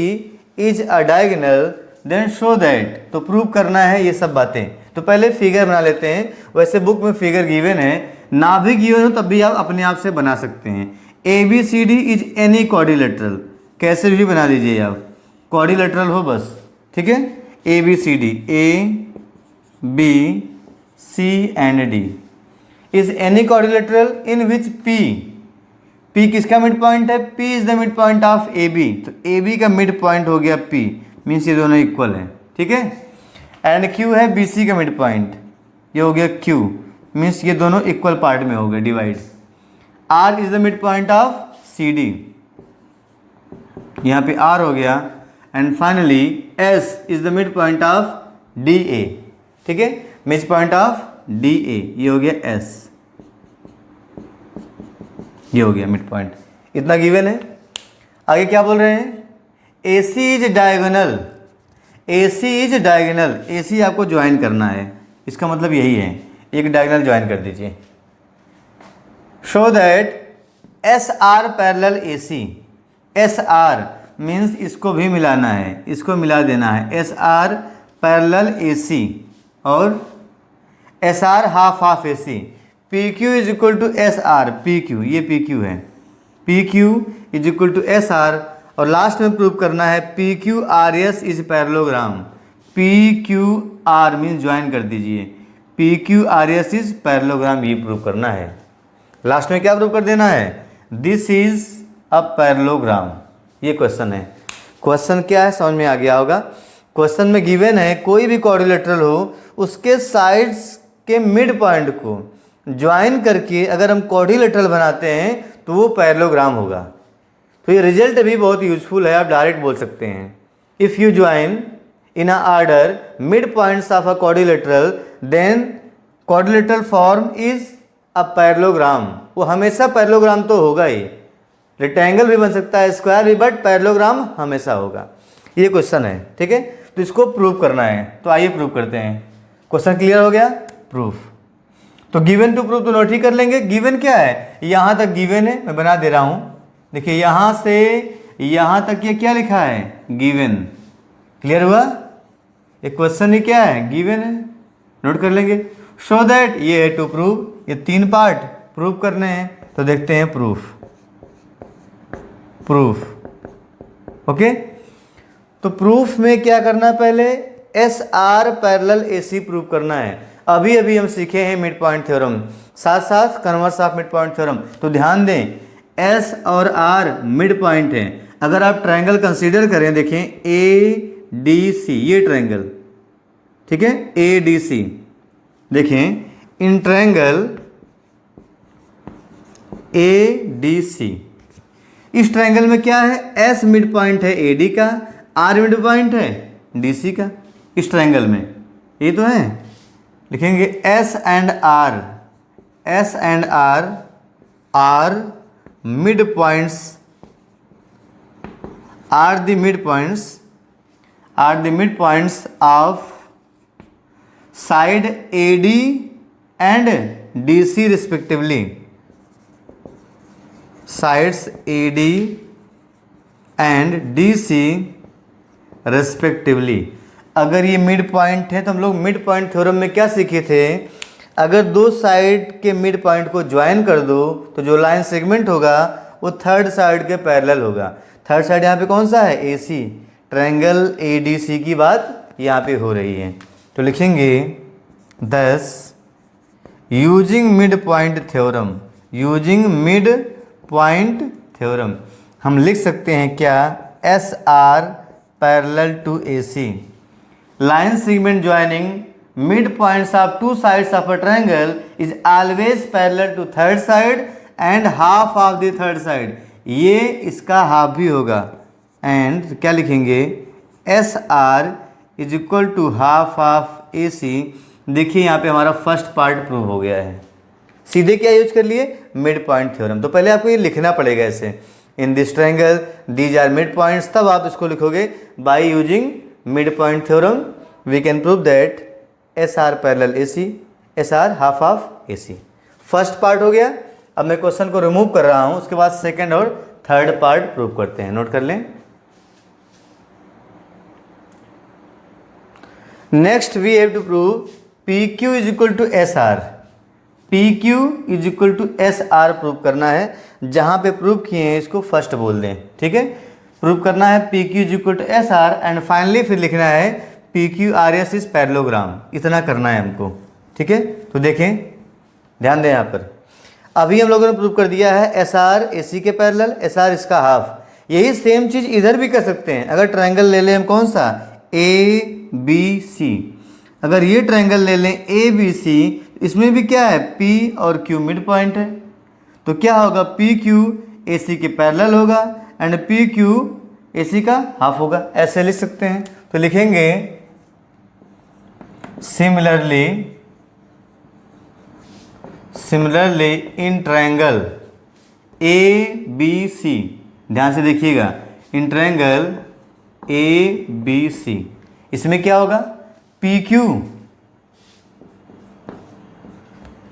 is a diagonal then show that, तो प्रूव करना है ये सब बातें। तो पहले फिगर बना लेते हैं, वैसे बुक में फिगर गिवन है, ना भी गिवन हो तब भी आप अपने आप से बना सकते हैं। ABCD इज एनी क्वाड्रिलेटरल, कैसे भी बना लीजिए आप, क्वाड्रिलेटरल हो बस। ठीक है, ABCD ABC and D is any quadrilateral in which P किसका मिड पॉइंट है, P is the mid point of AB, तो AB का मिड पॉइंट हो गया P, मीन्स ये दोनों इक्वल हैं। ठीक है, एंड Q है BC का मिड पॉइंट, ये हो गया Q, मीन्स ये दोनों इक्वल पार्ट में हो गए divide. R is the mid point of CD, यहाँ पे R हो गया, and finally S is the mid point of DA। ठीक है, मिड पॉइंट ऑफ DA, ये हो गया S, ये हो गया मिड पॉइंट, इतना गिवन है। आगे क्या बोल रहे हैं, AC is diagonal, AC is diagonal, AC आपको ज्वाइन करना है, इसका मतलब यही है, एक डायगोनल ज्वाइन कर दीजिए। Show that SR parallel AC, SR means इसको भी मिलाना है, इसको मिला देना है, SR पैरेलल AC और SR half half AC, PQ is equal to SR, PQ ये PQ है, PQ is equal to SR, और लास्ट में प्रूव करना है PQRS is parallelogram, PQR means join कर दीजिए, PQRS इज पैरेललोग्राम, ये प्रूव करना है। लास्ट में क्या प्रूव कर देना है, दिस इज अ पैरेललोग्राम। ये क्वेश्चन है। क्वेश्चन क्या है समझ में आ गया होगा। क्वेश्चन में गिवन है कोई भी क्वाड्रिलेटरल हो, उसके साइड्स के मिड पॉइंट को ज्वाइन करके अगर हम क्वाड्रिलेटरल बनाते हैं तो वो पैरेललोग्राम होगा। तो ये रिजल्ट भी बहुत यूजफुल है, आप डायरेक्ट बोल सकते हैं, if you join in a order mid points of a quadrilateral then quadrilateral form is a parallelogram। वो हमेशा पैरेललोग्राम तो होगा ही, रेक्टेंगल भी बन सकता है, स्क्वायर भी, बट पैरेललोग्राम हमेशा होगा। ये क्वेश्चन है। ठीक है, तो इसको प्रूव करना है, तो आइए प्रूव करते हैं। क्वेश्चन क्लियर हो गया, प्रूफ। तो गिवन टू प्रूव तो नोट ही कर लेंगे। गिवन क्या है, यहाँ तक गिवन है, मैं बना दे रहा हूँ। देखिए यहाँ से यहाँ तक ये क्या लिखा है, गिवन। क्लियर हुआ, एक क्वेश्चन ही क्या है, गिवन है, नोट कर लेंगे। शो दैट ये है टू प्रूव, ये 3 पार्ट प्रूव करने हैं, तो देखते हैं प्रूफ। प्रूफ। ओके, तो प्रूफ में क्या करना है, पहले S R parallel A C proof करना है। अभी अभी हम सीखे हैं मिड पॉइंट थ्योरम, साथ साथ converse of mid point theorem. तो ध्यान दें, एस और आर मिड पॉइंट है। अगर आप ट्रायंगल कंसीडर करें, देखें ए डी सी, ये ट्रायंगल, ठीक है, ए डी सी, देखें in triangle A D C, इस ट्रायंगल में क्या है, एस मिड पॉइंट है ए डी का, आर मिड पॉइंट है डी सी का। इस ट्रायंगल में ये तो है, लिखेंगे S and R, S and R are mid points, are the mid points, are the mid points of side A D and D C respectively, sides A D and D C respectively. अगर ये mid point है तो हम लोग mid point theorem में क्या सीखे थे, अगर दो साइड के मिड पॉइंट को ज्वाइन कर दो तो जो लाइन सेगमेंट होगा वो थर्ड साइड के पैरेलल होगा। थर्ड साइड यहाँ पे कौन सा है, ए सी, ट्रायंगल ए डी सी की बात यहाँ पे हो रही है। तो लिखेंगे thus using mid point theorem, using mid point theorem हम लिख सकते हैं क्या, S R parallel to A C, line segment joining mid points of two sides of a triangle is always parallel to third side and half of the third side। ये इसका half भी होगा। And क्या लिखेंगे, S R is equal to half of A C. देखिए यहाँ पे हमारा फर्स्ट पार्ट प्रूव हो गया है। सीधे क्या यूज कर लिए, मिड पॉइंट थ्योरम। तो पहले आपको ये लिखना पड़ेगा ऐसे, in this triangle these are mid points, तब आप इसको लिखोगे by using mid point theorem we can prove that S R parallel A C, S R half of A C. First part हो गया। अब मैं क्वेश्चन को रिमूव कर रहा हूं, उसके बाद सेकंड और थर्ड पार्ट प्रूव करते हैं। नोट कर लें। Next we have to prove P Q is equal to S R, P Q is equal to S R prove करना है। जहां पे प्रूव किए हैं इसको फर्स्ट बोल दें, ठीक है। प्रूव करना है P Q is equal to S R and finally फिर लिखना है P Q R S is parallelogram. इतना करना है हमको, ठीक है। तो देखें, ध्यान दें यहाँ पर, अभी हम लोगों ने प्रूव कर दिया है एस आर ए सी के पैरेलल, एस आर इसका हाफ। यही सेम चीज इधर भी कर सकते हैं। अगर ट्रायंगल ले लें हम कौन सा, ए बी सी, अगर ये ट्रायंगल ले लें ए बी सी, इसमें भी क्या है, पी और क्यू मिड पॉइंट है। तो क्या होगा, पी क्यू ए सी के पैरेलल होगा and P Q A C का हाफ होगा। ऐसे लिख सकते हैं। तो लिखेंगे similarly in triangle A B C, ध्यान से देखिएगा, इन ट्रायंगल ए बी सी, इसमें क्या होगा, पी क्यू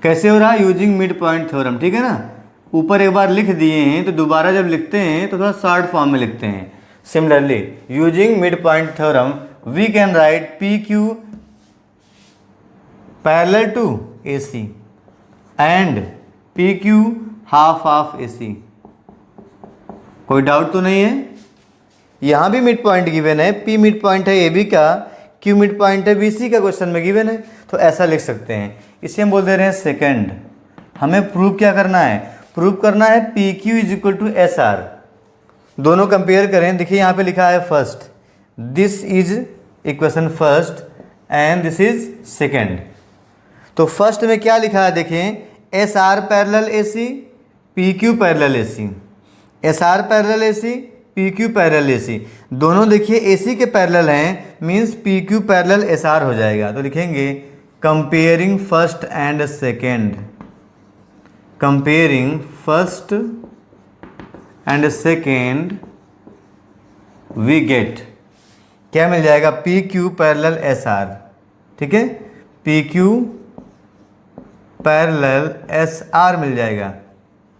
कैसे हो रहा है, यूजिंग मिड पॉइंट थ्योरम, ठीक है ना। ऊपर एक बार लिख दिए हैं तो दोबारा जब लिखते हैं तो थोड़ा शॉर्ट फॉर्म में लिखते हैं। Similarly using mid point theorem we can write P Q parallel to A C and P Q half of A C. कोई डाउट तो नहीं है। यहां भी मिड पॉइंट गिवन है, पी मिड पॉइंट है ए बी का, क्यू मिड पॉइंट है बी सी का, क्वेश्चन में गिवन है। तो ऐसा लिख सकते हैं। इसे हम बोल दे रहे हैं सेकंड। हमें प्रूव क्या करना है, प्रूव करना है P Q is equal to S R. दोनों कंपेयर करें। देखिए यहाँ पे लिखा है first, this is equation first and this is second. तो फर्स्ट में क्या लिखा है, देखें, S R parallel A C, P Q parallel A C, S R parallel A C, P Q parallel A C. दोनों देखिए ए सी के parallel हैं, means P Q parallel S R हो जाएगा। तो लिखेंगे comparing first and second, comparing first and second we get, क्या मिल जाएगा, P Q parallel S R, ठीक है, P Q parallel S R मिल जाएगा।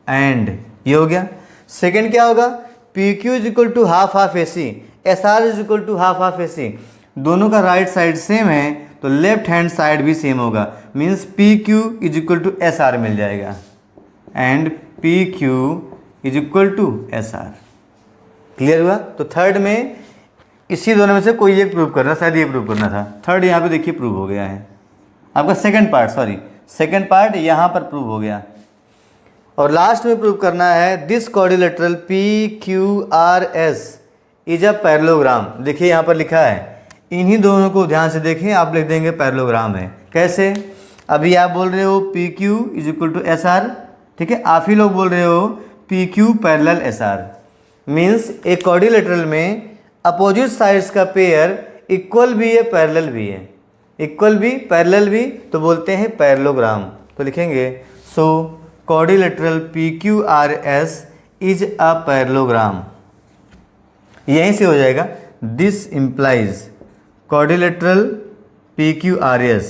एंड ये हो गया। सेकेंड क्या होगा, P Q is equal to half of A C, S R is equal to half of A C. दोनों का राइट साइड सेम है तो लेफ्ट हैंड साइड भी सेम होगा, means P Q is equal to S R मिल जाएगा and P Q is equal to S R. Clear हुआ? तो थर्ड में इसी दोनों में से कोई एक प्रूव करना, शायद ये प्रूव करना था। थर्ड यहाँ पे देखिए प्रूव हो गया है आपका। सेकंड पार्ट यहाँ पर प्रूव हो गया। और लास्ट में प्रूव करना है this quadrilateral PQRS is a parallelogram. देखिए यहाँ पर लिखा है, इन्हीं दोनों को ध्यान से देखें, आप लिख देंगे पैरेललोग्राम है। कैसे? अभी आप बोल रहे हो PQ is equal to SR, ठीक है। आप ही लोग बोल रहे हो PQ पैरेलल SR, मीन्स एक क्वाड्रिलेटरल में अपोजिट साइड्स का पेयर इक्वल भी है पैरेलल भी है, इक्वल भी पैरेलल भी, तो बोलते हैं पैरेललोग्राम। तो लिखेंगे so quadrilateral PQRS is a parallelogram. यहीं से हो जाएगा this implies quadrilateral PQRS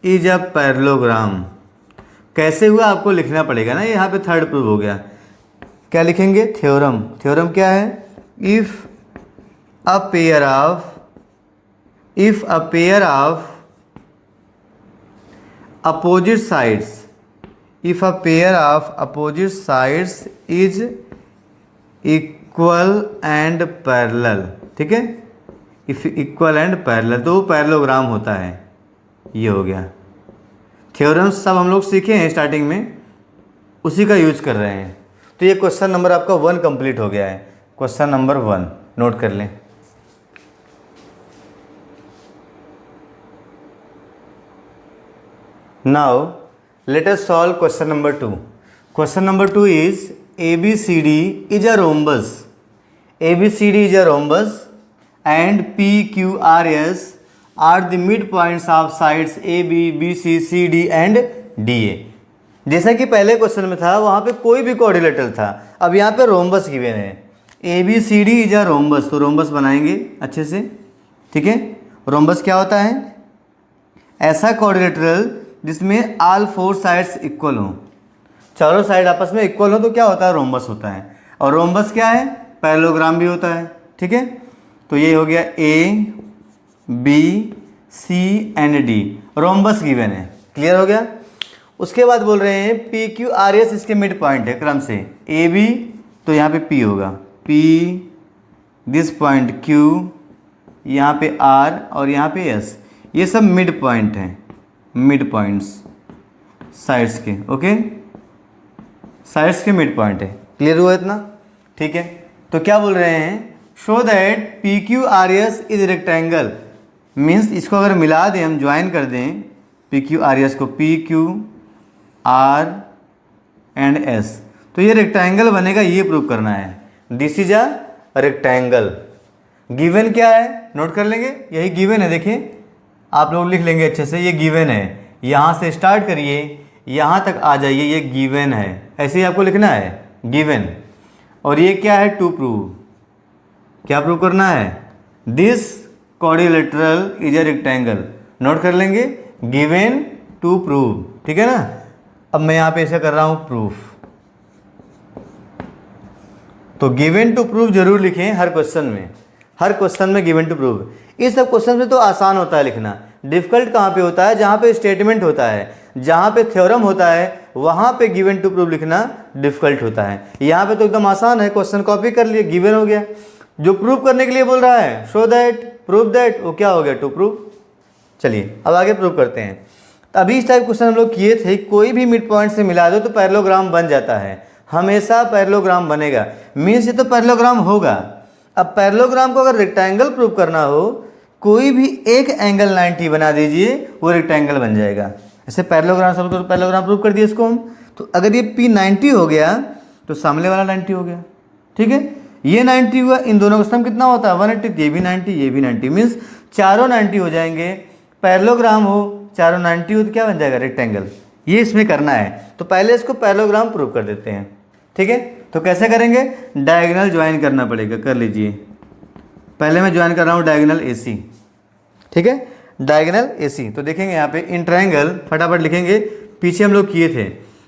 is a parallelogram. कैसे हुआ आपको लिखना पड़ेगा ना, यहाँ पे थर्ड प्रूव हो गया। क्या लिखेंगे? थ्योरम। थ्योरम क्या है? If a pair of opposite sides is equal and parallel, ठीक है। इफ इक्वल एंड पैरेलल तो वो पैरेललोग्राम होता है। ये हो गया। थ्योरम्स सब हम लोग सीखे हैं स्टार्टिंग में, उसी का यूज कर रहे हैं। तो ये क्वेश्चन नंबर आपका 1 कंप्लीट हो गया है। क्वेश्चन नंबर 1 नोट कर लें। Now let us solve question number 2। Question number 2 is ABCD is a rhombus. ABCD is a rhombus and PQRS are the midpoints of sides AB, BC, CD and DA। जैसा कि पहले question में था, वहाँ पे कोई भी क्वाड्रिलेटरल था, अब यहाँ पे रोम्बस गिवन है। ABCD इज अ रोम्बस, तो रोम्बस बनाएंगे अच्छे से, ठीक है। रोम्बस क्या होता है? ऐसा क्वाड्रिलेटरल जिसमें ऑल 4 साइड्स इक्वल हों, चारों साइड आपस में इक्वल हो, तो क्या होता है? रोम्बस होता है। और रोम्बस क्या है? पैरेललोग्राम भी होता है, ठीक है। तो ये हो गया A, B, C and D, rhombus given है। क्लियर हो गया? उसके बाद बोल रहे हैं PQRS इसके मिड पॉइंट है क्रम से। AB तो यहाँ पे P होगा, P दिस पॉइंट Q, यहाँ पे R और यहाँ पे S, ये सब मिड पॉइंट हैं, मिड पॉइंट्स साइड्स के, ओके। साइड्स के मिड पॉइंट है। क्लियर हुआ इतना? ठीक है। तो क्या बोल रहे हैं? Show that PQRS is rectangle, means इसको अगर मिला दें, हम ज्वाइन कर दें PQRS को, PQR एंड S, तो ये रेक्टेंगल बनेगा। ये प्रूव करना है। This is a rectangle. Given क्या है? नोट कर लेंगे, यही गिवन है। देखिए आप लोग लिख लेंगे अच्छे से, ये गिवन है। यहाँ से स्टार्ट करिए, यहाँ तक आ जाइए, ये गिवन है। ऐसे ही आपको लिखना है, गिवन। और ये क्या है? To prove. क्या प्रूव करना है? This quadrilateral is a rectangle. Note कर लेंगे, गिवन टू प्रूव, ठीक है ना। अब मैं यहाँ पे ऐसा कर रहा हूँ, प्रूफ। तो गिवन टू प्रूव जरूर लिखें हर क्वेश्चन में, हर क्वेश्चन में गिवन टू प्रूव। इस सब क्वेश्चन में तो आसान होता है लिखना। डिफिकल्ट कहाँ पे होता है? जहाँ पे स्टेटमेंट होता है, जहाँ पे थ्योरम होता है, वहाँ पे गिवन टू प्रूव लिखना डिफिकल्ट होता है। यहाँ पे तो एकदम आसान है, क्वेश्चन कॉपी कर लिए, गिवन हो गया। जो प्रूव करने के लिए बोल रहा है, शो दैट, प्रूव दैट, वो क्या हो गया? To prove. चलिए अब आगे प्रूव करते हैं। तो अभी इस टाइप क्वेश्चन हम लोग किए थे, कोई भी मिड पॉइंट से मिला दो तो पैरेललोग्राम बन जाता है, हमेशा पैरेललोग्राम बनेगा। मीन्स ये तो पैरेललोग्राम होगा। अब पैरेललोग्राम को अगर रेक्टेंगल प्रूव करना हो, कोई भी एक एंगल 90 बना दीजिए, वो रेक्टेंगल बन जाएगा। ऐसे पैरेललोग्राम, सब तो पैरेललोग्राम प्रूव कर दिया इसको हम। तो अगर ये P 90 हो गया तो सामने वाला 90 हो गया, ठीक है। ये 90 हुआ, इन दोनों का सम कितना होता है? 180। ये भी 90, ये भी 90, मीन्स चारों 90 हो जाएंगे। पैरेललोग्राम हो, चारों 90 हो, तो क्या बन जाएगा? रेक्टेंगल। ये इसमें करना है। तो पहले इसको पैरेललोग्राम प्रूव कर देते हैं, ठीक है। तो कैसे करेंगे? डायगोनल ज्वाइन करना पड़ेगा। कर लीजिए, पहले मैं ज्वाइन कर रहा हूँ डायगोनल AC, ठीक है। डायगोनल AC तो देखेंगे यहाँ पे इन ट्रायंगल, फटाफट लिखेंगे, पीछे हम लोग किए थे।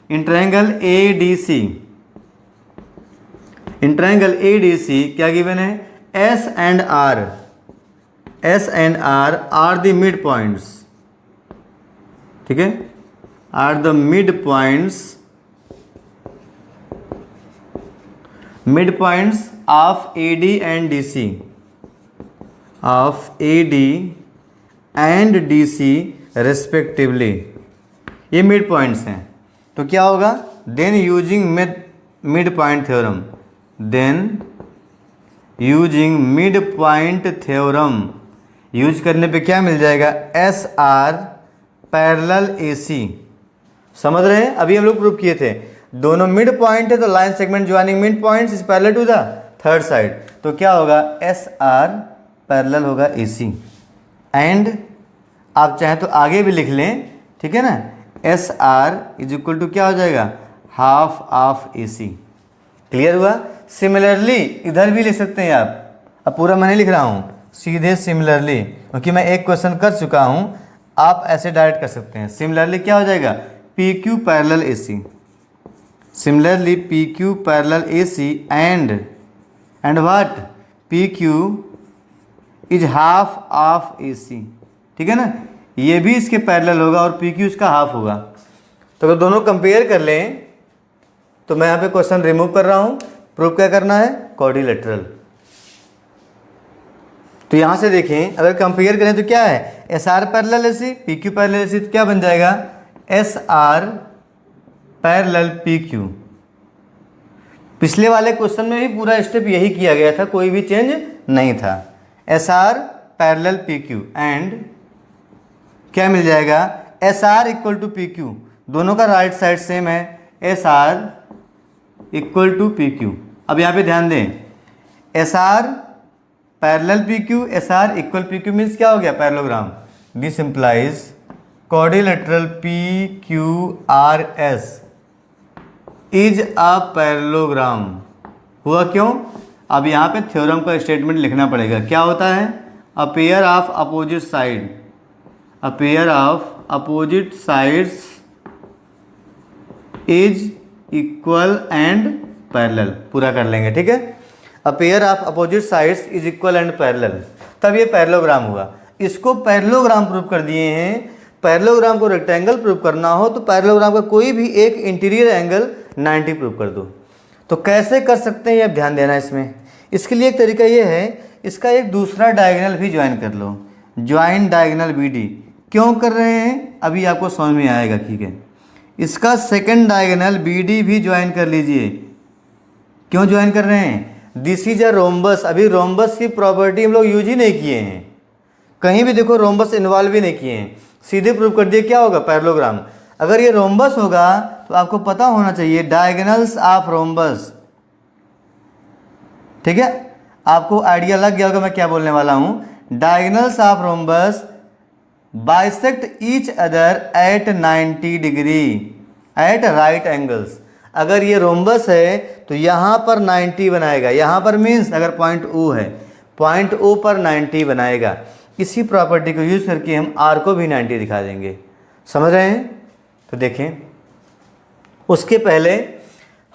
In triangle ADC, in triangle ADC क्या गिवन है? S and R are the mid points, ठीक है, are the mid points mid points of AD and DC, of AD and DC respectively, ये मिड पॉइंट्स हैं। तो क्या होगा, then using mid point theorem, then using mid point theorem, use करने पे क्या मिल जाएगा, SR पैरेलल AC। समझ रहे हैं, अभी हम लोग प्रूव किए थे दोनों मिड पॉइंट है तो line segment joining mid points is parallel to the third side, तो क्या होगा, SR पैरेलल होगा AC। एंड आप चाहे तो आगे भी लिख लें, ठीक है ना, SR इज इक्वल टू क्या हो जाएगा, हाफ ऑफ AC। क्लियर हुआ। सिमिलरली इधर भी लिख सकते हैं आप, अब पूरा मैं नहीं लिख रहा हूँ, सीधे सिमिलरली, क्योंकि मैं एक क्वेश्चन कर चुका हूँ, आप ऐसे डायरेक्ट कर सकते हैं। सिमिलरली क्या हो जाएगा, PQ parallel AC, similarly PQ parallel AC and what, PQ is half of AC, ठीक है ना, ये भी इसके पैरेलल होगा और PQ इसका हाफ होगा। तो अगर दोनों कंपेयर कर लें तो मैं यहाँ पे क्वेश्चन रिमूव कर रहा हूँ, प्रूफ क्या करना है, क्वाड्रिलेटरल। तो यहाँ से देखें, अगर कंपेयर करें तो क्या है, SR parallel AC, PQ parallel AC, तो क्या बन जाएगा, SR पैरेलल PQ। पिछले वाले क्वेश्चन में भी पूरा स्टेप यही किया गया था, कोई भी चेंज नहीं था। SR पैरेलल PQ एंड क्या मिल जाएगा, SR इक्वल टू PQ, दोनों का राइट साइड सेम है, SR इक्वल टू PQ। अब यहाँ पे ध्यान दें, SR parallel PQ, SR equal PQ means क्या हो गया, parallelogram. This implies quadrilateral PQRS is a parallelogram. हुआ क्यों, अब यहाँ पे थ्योरम का स्टेटमेंट लिखना पड़ेगा। क्या होता है, a pair of opposite side, a pair of opposite sides is equal and parallel, पूरा कर लेंगे, ठीक है। A pair of opposite sides is equal and parallel, तब ये पैरेललोग्राम हुआ। इसको पैरेललोग्राम प्रूव कर दिए हैं। पैरेललोग्राम को रेक्टेंगल प्रूव करना हो तो पैरेललोग्राम का कोई भी एक इंटीरियर एंगल 90 प्रूव कर दो। तो कैसे कर सकते हैं, ये आप ध्यान देना इसमें। इसके लिए एक तरीका ये है, इसका एक दूसरा डायगोनल भी ज्वाइन कर लो, ज्वाइन डायगोनल BD। क्यों कर रहे हैं, अभी आपको समझ में आएगा, ठीक है। इसका सेकंड डायगोनल BD भी ज्वाइन कर लीजिए। क्यों ज्वाइन कर रहे हैं, दिस इज अ रोम्बस। अभी रोम्बस की प्रॉपर्टी हम लोग यूज ही नहीं किए हैं, कहीं भी देखो रोम्बस इन्वॉल्व भी नहीं किए हैं, सीधे प्रूव कर दिए क्या होगा, पैरेललोग्राम। अगर ये रोम्बस होगा तो आपको पता होना चाहिए डायगोनल्स ऑफ रोम्बस, ठीक है। आपको आइडिया लग गया होगा मैं क्या बोलने वाला हूं। Diagonals of rhombus bisect each other eight 90 degree at right angles. अगर ये रोम्बस है तो यहाँ पर 90 बनाएगा, यहाँ पर मीन्स अगर पॉइंट O है, पॉइंट O पर 90 बनाएगा। इसी प्रॉपर्टी को यूज करके हम R को भी 90 दिखा देंगे। समझ रहे हैं, तो देखें। उसके पहले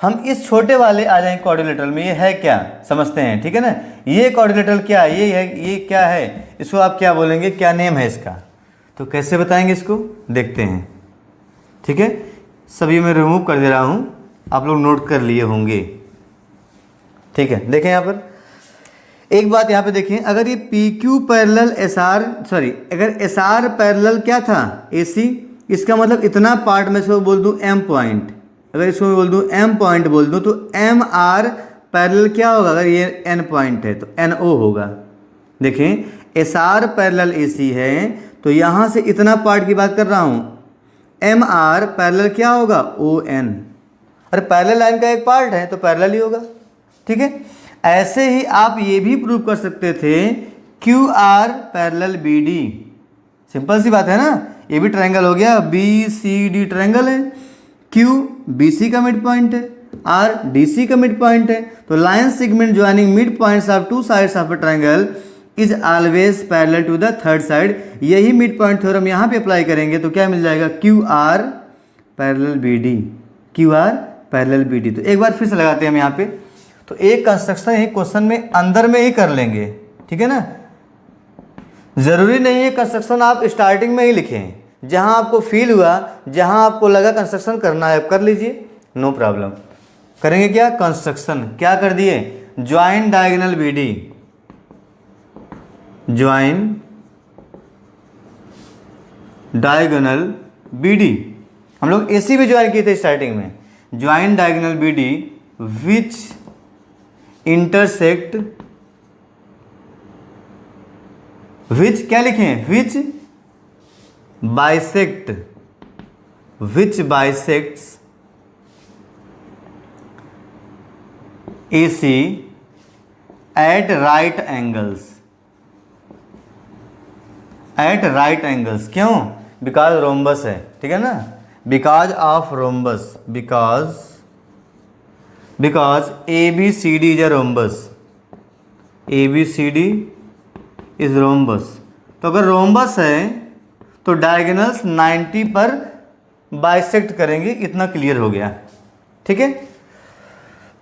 हम इस छोटे वाले आ जाएंगे क्वाड्रिलेटरल में। ये है क्या, समझते हैं, ठीक है ना। ये क्वाड्रिलेटरल क्या है, ये है, ये क्या है, इसको आप क्या बोलेंगे, क्या नेम है इसका, तो कैसे बताएंगे इसको, देखते हैं, ठीक है। सभी मैं रिमूव कर दे रहा हूँ, आप लोग नोट कर लिए होंगे, ठीक है। देखें यहाँ पर एक बात यहाँ पे देखें, अगर ये PQ पैरेलल अगर SR पैरेलल क्या था AC, इसका मतलब इतना पार्ट में इसको बोल दूँ M पॉइंट, अगर इसको मैं बोल दूँ M पॉइंट बोल दूँ तो MR पैरेलल क्या होगा, अगर ये N पॉइंट है तो NO होगा। देखें SR पैरेलल AC है तो यहाँ से इतना पार्ट की बात कर रहा हूँ, MR पैरेलल क्या होगा, ON। अरे पैरेलल लाइन का एक पार्ट है तो पैरेलल ही होगा, ठीक है। ऐसे ही आप ये भी प्रूव कर सकते थे QR पैरेलल BD, सिंपल सी बात है ना। ये भी ट्रायंगल हो गया, BCD ट्रायंगल है, Q BC का मिड पॉइंट है, R DC का मिड पॉइंट है, तो line segment joining mid points of two sides of a triangle is always parallel to the third side. यही मिड पॉइंट थ्योरम यहाँ पे apply करेंगे तो क्या मिल जाएगा, QR parallel BD, QR parallel BD। तो एक बार फिर से लगाते हैं हम यहाँ पे, तो एक कंस्ट्रक्शन ही क्वेश्चन में अंदर में ही कर लेंगे, ठीक है ना। जरूरी नहीं है कंस्ट्रक्शन आप स्टार्टिंग में ही लिखें, जहां आपको फील हुआ, जहां आपको लगा कंस्ट्रक्शन करना है कर लीजिए, नो प्रॉब्लम। करेंगे क्या, कंस्ट्रक्शन। क्या कर दिए, join diagonal BD, join diagonal BD. हम लोग एसी भी ज्वाइन किए थे स्टार्टिंग में। Join diagonal BD which intersect, which क्या लिखे, which bisect, which bisects AC at right angles, at right angles. क्यों, बिकॉज रोम्बस है, ठीक है ना, because of rhombus, because ABCD is a rhombus, ABCD is rhombus. तो अगर रोम्बस है तो डायगोनल्स 90 पर बाइसेक्ट करेंगे, इतना क्लियर हो गया, ठीक है।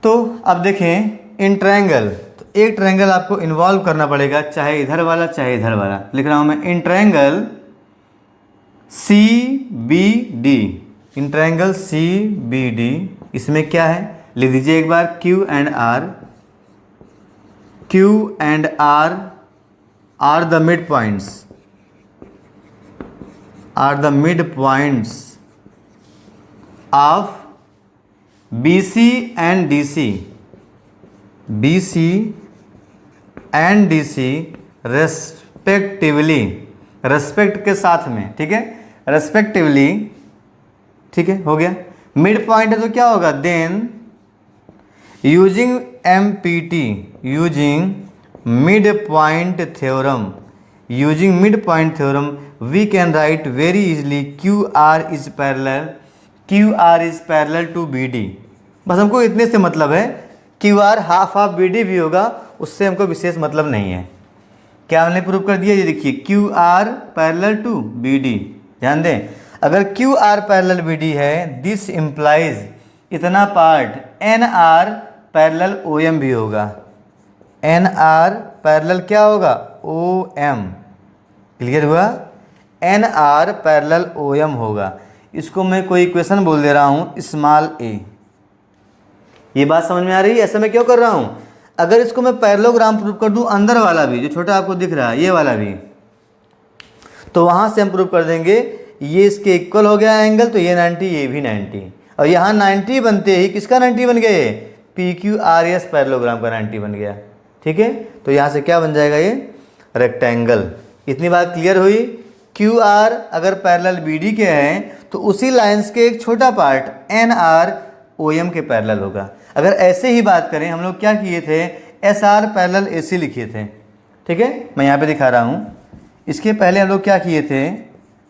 तो अब देखें इन ट्रायंगल, तो एक ट्रायंगल आपको इन्वॉल्व करना पड़ेगा, चाहे इधर वाला चाहे इधर वाला। लिख रहा हूं मैं in triangle CBD, in triangle CBD, इसमें क्या है लिख दीजिए एक बार, Q and R are the midpoints, are the midpoints of BC and DC, BC and DC respectively, respect के साथ में, ठीक है, रेस्पेक्टिवली, ठीक है, हो गया। मिड पॉइंट है तो क्या होगा, then using MPT, using mid point theorem, using mid point theorem we can write very easily QR is parallel to BD। बस हमको इतने से मतलब है, QR हाफ ऑफ BD भी होगा, उससे हमको विशेष मतलब नहीं है। क्या हमने प्रूव कर दिया, ये देखिए QR पैरेलल टू BD। ध्यान दें, अगर QR पैरेलल BD है, दिस इम्प्लाइज इतना पार्ट NR पैरेलल OM भी होगा, NR पैरेलल क्या होगा, OM। क्लियर हुआ, NR पैरेलल OM होगा। इसको मैं कोई इक्वेशन बोल दे रहा हूँ स्मॉल a। ये बात समझ में आ रही है, ऐसा मैं क्यों कर रहा हूँ। अगर इसको मैं पैरेललोग्राम प्रूव कर दूँ, अंदर वाला भी जो छोटा आपको दिख रहा है ये वाला भी, तो वहाँ से हम प्रूव कर देंगे ये इसके इक्वल हो गया एंगल, तो ये 90 ये भी 90, और यहाँ 90 बनते ही किसका 90 बन गया, ये PQRS पैरेललोग्राम का 90 बन गया, ठीक है। तो यहाँ से क्या बन जाएगा, ये रेक्टेंगल। इतनी बात क्लियर हुई। QR अगर पैरेलल BD के हैं तो उसी लाइंस के एक छोटा पार्ट NR OM के पैरेलल होगा। अगर ऐसे ही बात करें, हम लोग क्या किए थे, SR पैरेलल AC लिखे थे, ठीक है, मैं यहाँ पे दिखा रहा हूँ। इसके पहले हम लोग क्या किए थे,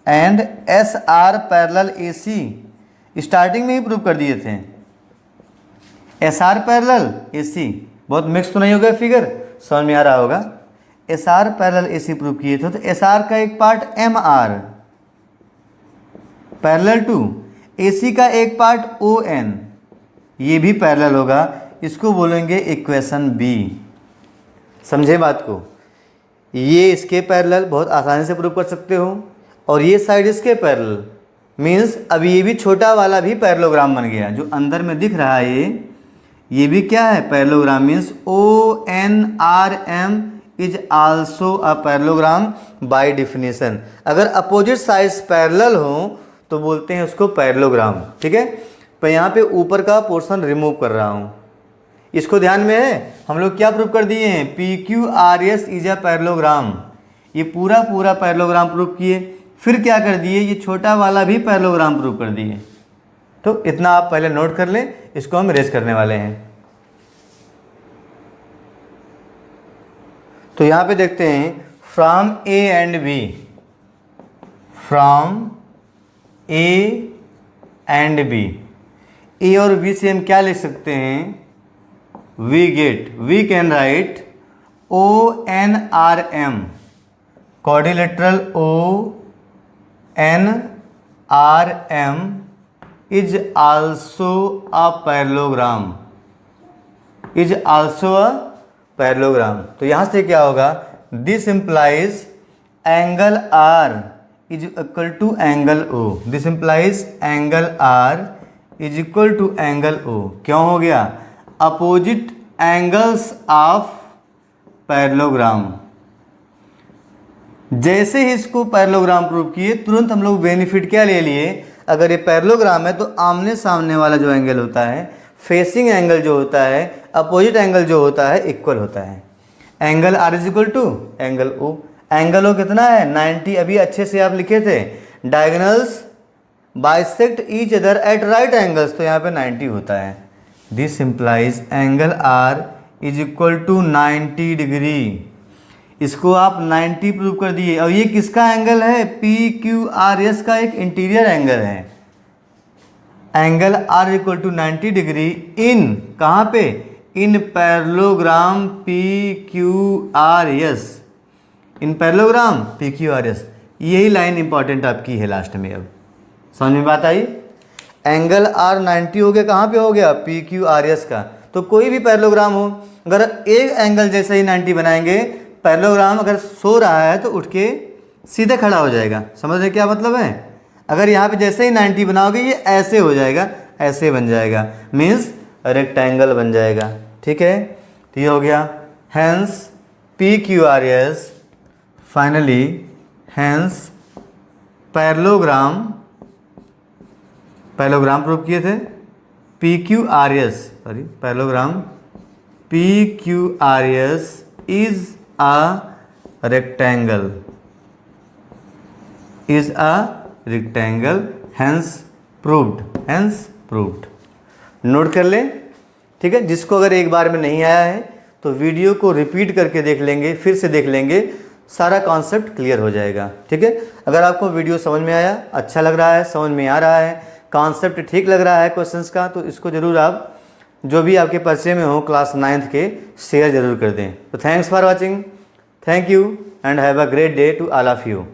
and SR parallel AC starting में ही प्रूव कर दिए थे। SR पैरेलल AC, बहुत मिक्स तो नहीं हो गया फिगर, समझ में आ रहा होगा। SR पैरेलल AC प्रूव किए थे, तो SR का एक part MR parallel to AC का एक पार्ट ON, ये भी पैरेलल होगा। इसको बोलेंगे इक्वेशन B। समझे बात को, ये इसके पैरेलल बहुत आसानी से प्रूव कर सकते हो, और ये साइड इसके पैरेलल, मीन्स अब ये भी छोटा वाला भी पैरेललोग्राम बन गया, जो अंदर में दिख रहा है ये भी क्या है, parallelogram. Means ONRM is also a parallelogram by definition. अगर अपोजिट साइड्स पैरेलल हो तो बोलते हैं उसको पैरेललोग्राम, ठीक है। तो यहाँ पे ऊपर का पोर्शन रिमूव कर रहा हूँ, इसको ध्यान में है। हम लोग क्या प्रूव कर दिए हैं, PQRS इज अ पैरेललोग्राम। ये पूरा पैरेललोग्राम प्रूव किए, फिर क्या कर दिए, ये छोटा वाला भी पैरेललोग्राम प्रूव कर दिए। तो इतना आप पहले नोट कर लें, इसको हम रेज करने वाले हैं। तो यहाँ पे देखते हैं from A and B, from A and B, A और B से हम क्या लिख सकते हैं, we can write ONRM, quadrilateral ONRM is also a parallelogram, is also a parallelogram। तो यहाँ से क्या होगा, this implies angle R is equal to angle O, this implies angle R is equal to angle O. क्यों हो गया? Opposite angles of parallelogram. जैसे ही इसको पैरेललोग्राम प्रूव किए तुरंत हम लोग बेनिफिट क्या ले लिए, अगर ये पैरेललोग्राम है तो आमने सामने वाला जो एंगल होता है, फेसिंग एंगल जो होता है, अपोजिट एंगल जो होता है, इक्वल होता है। Angle R is equal to angle O. Angle O कितना है? 90। अभी अच्छे से आप लिखे थे diagonals bisect each other at right angles, तो यहाँ पे 90 होता है। This implies angle R is equal to 90 degree. इसको आप 90 प्रूव कर दिए। और ये किसका एंगल है? पी क्यू आर एस का एक इंटीरियर एंगल है। Angle R equal to 90 degree in कहाँ पे? In parallelogram P Q R S. In parallelogram P Q R S. यही लाइन इंपॉर्टेंट आपकी है लास्ट में। अब समझ में बात आई? एंगल आर 90 हो गया, कहाँ पे हो गया? पी क्यू आर एस का। तो कोई भी पैरेललोग्राम हो, अगर एक एंगल जैसे ही 90 बनाएंगे, पैरेललोग्राम अगर सो रहा है तो उठ के सीधे खड़ा हो जाएगा। समझ रहे क्या मतलब है? अगर यहाँ पे जैसे ही 90 बनाओगे ये ऐसे हो जाएगा, ऐसे बन जाएगा, मीन्स रेक्टेंगल बन जाएगा। ठीक है, तो ये हो गया। Hence P Q R S, finally hence parallelogram prove किए थे। P Q R S, sorry, parallelogram P Q R S is a rectangle, hence proved। Note कर लें, ठीक है। जिसको अगर एक बार में नहीं आया है तो वीडियो को रिपीट करके देख लेंगे, फिर से देख लेंगे, सारा कॉन्सेप्ट क्लियर हो जाएगा। ठीक है, अगर आपको वीडियो समझ में आया, अच्छा लग रहा है, समझ में आ रहा है, कॉन्सेप्ट ठीक लग रहा है क्वेश्चंस का, तो इसको ज़रूर आप जो भी आपके परिचय में हो क्लास 9th के, शेयर ज़रूर कर दें। तो thanks for watching, thank you and have a great day to all of you.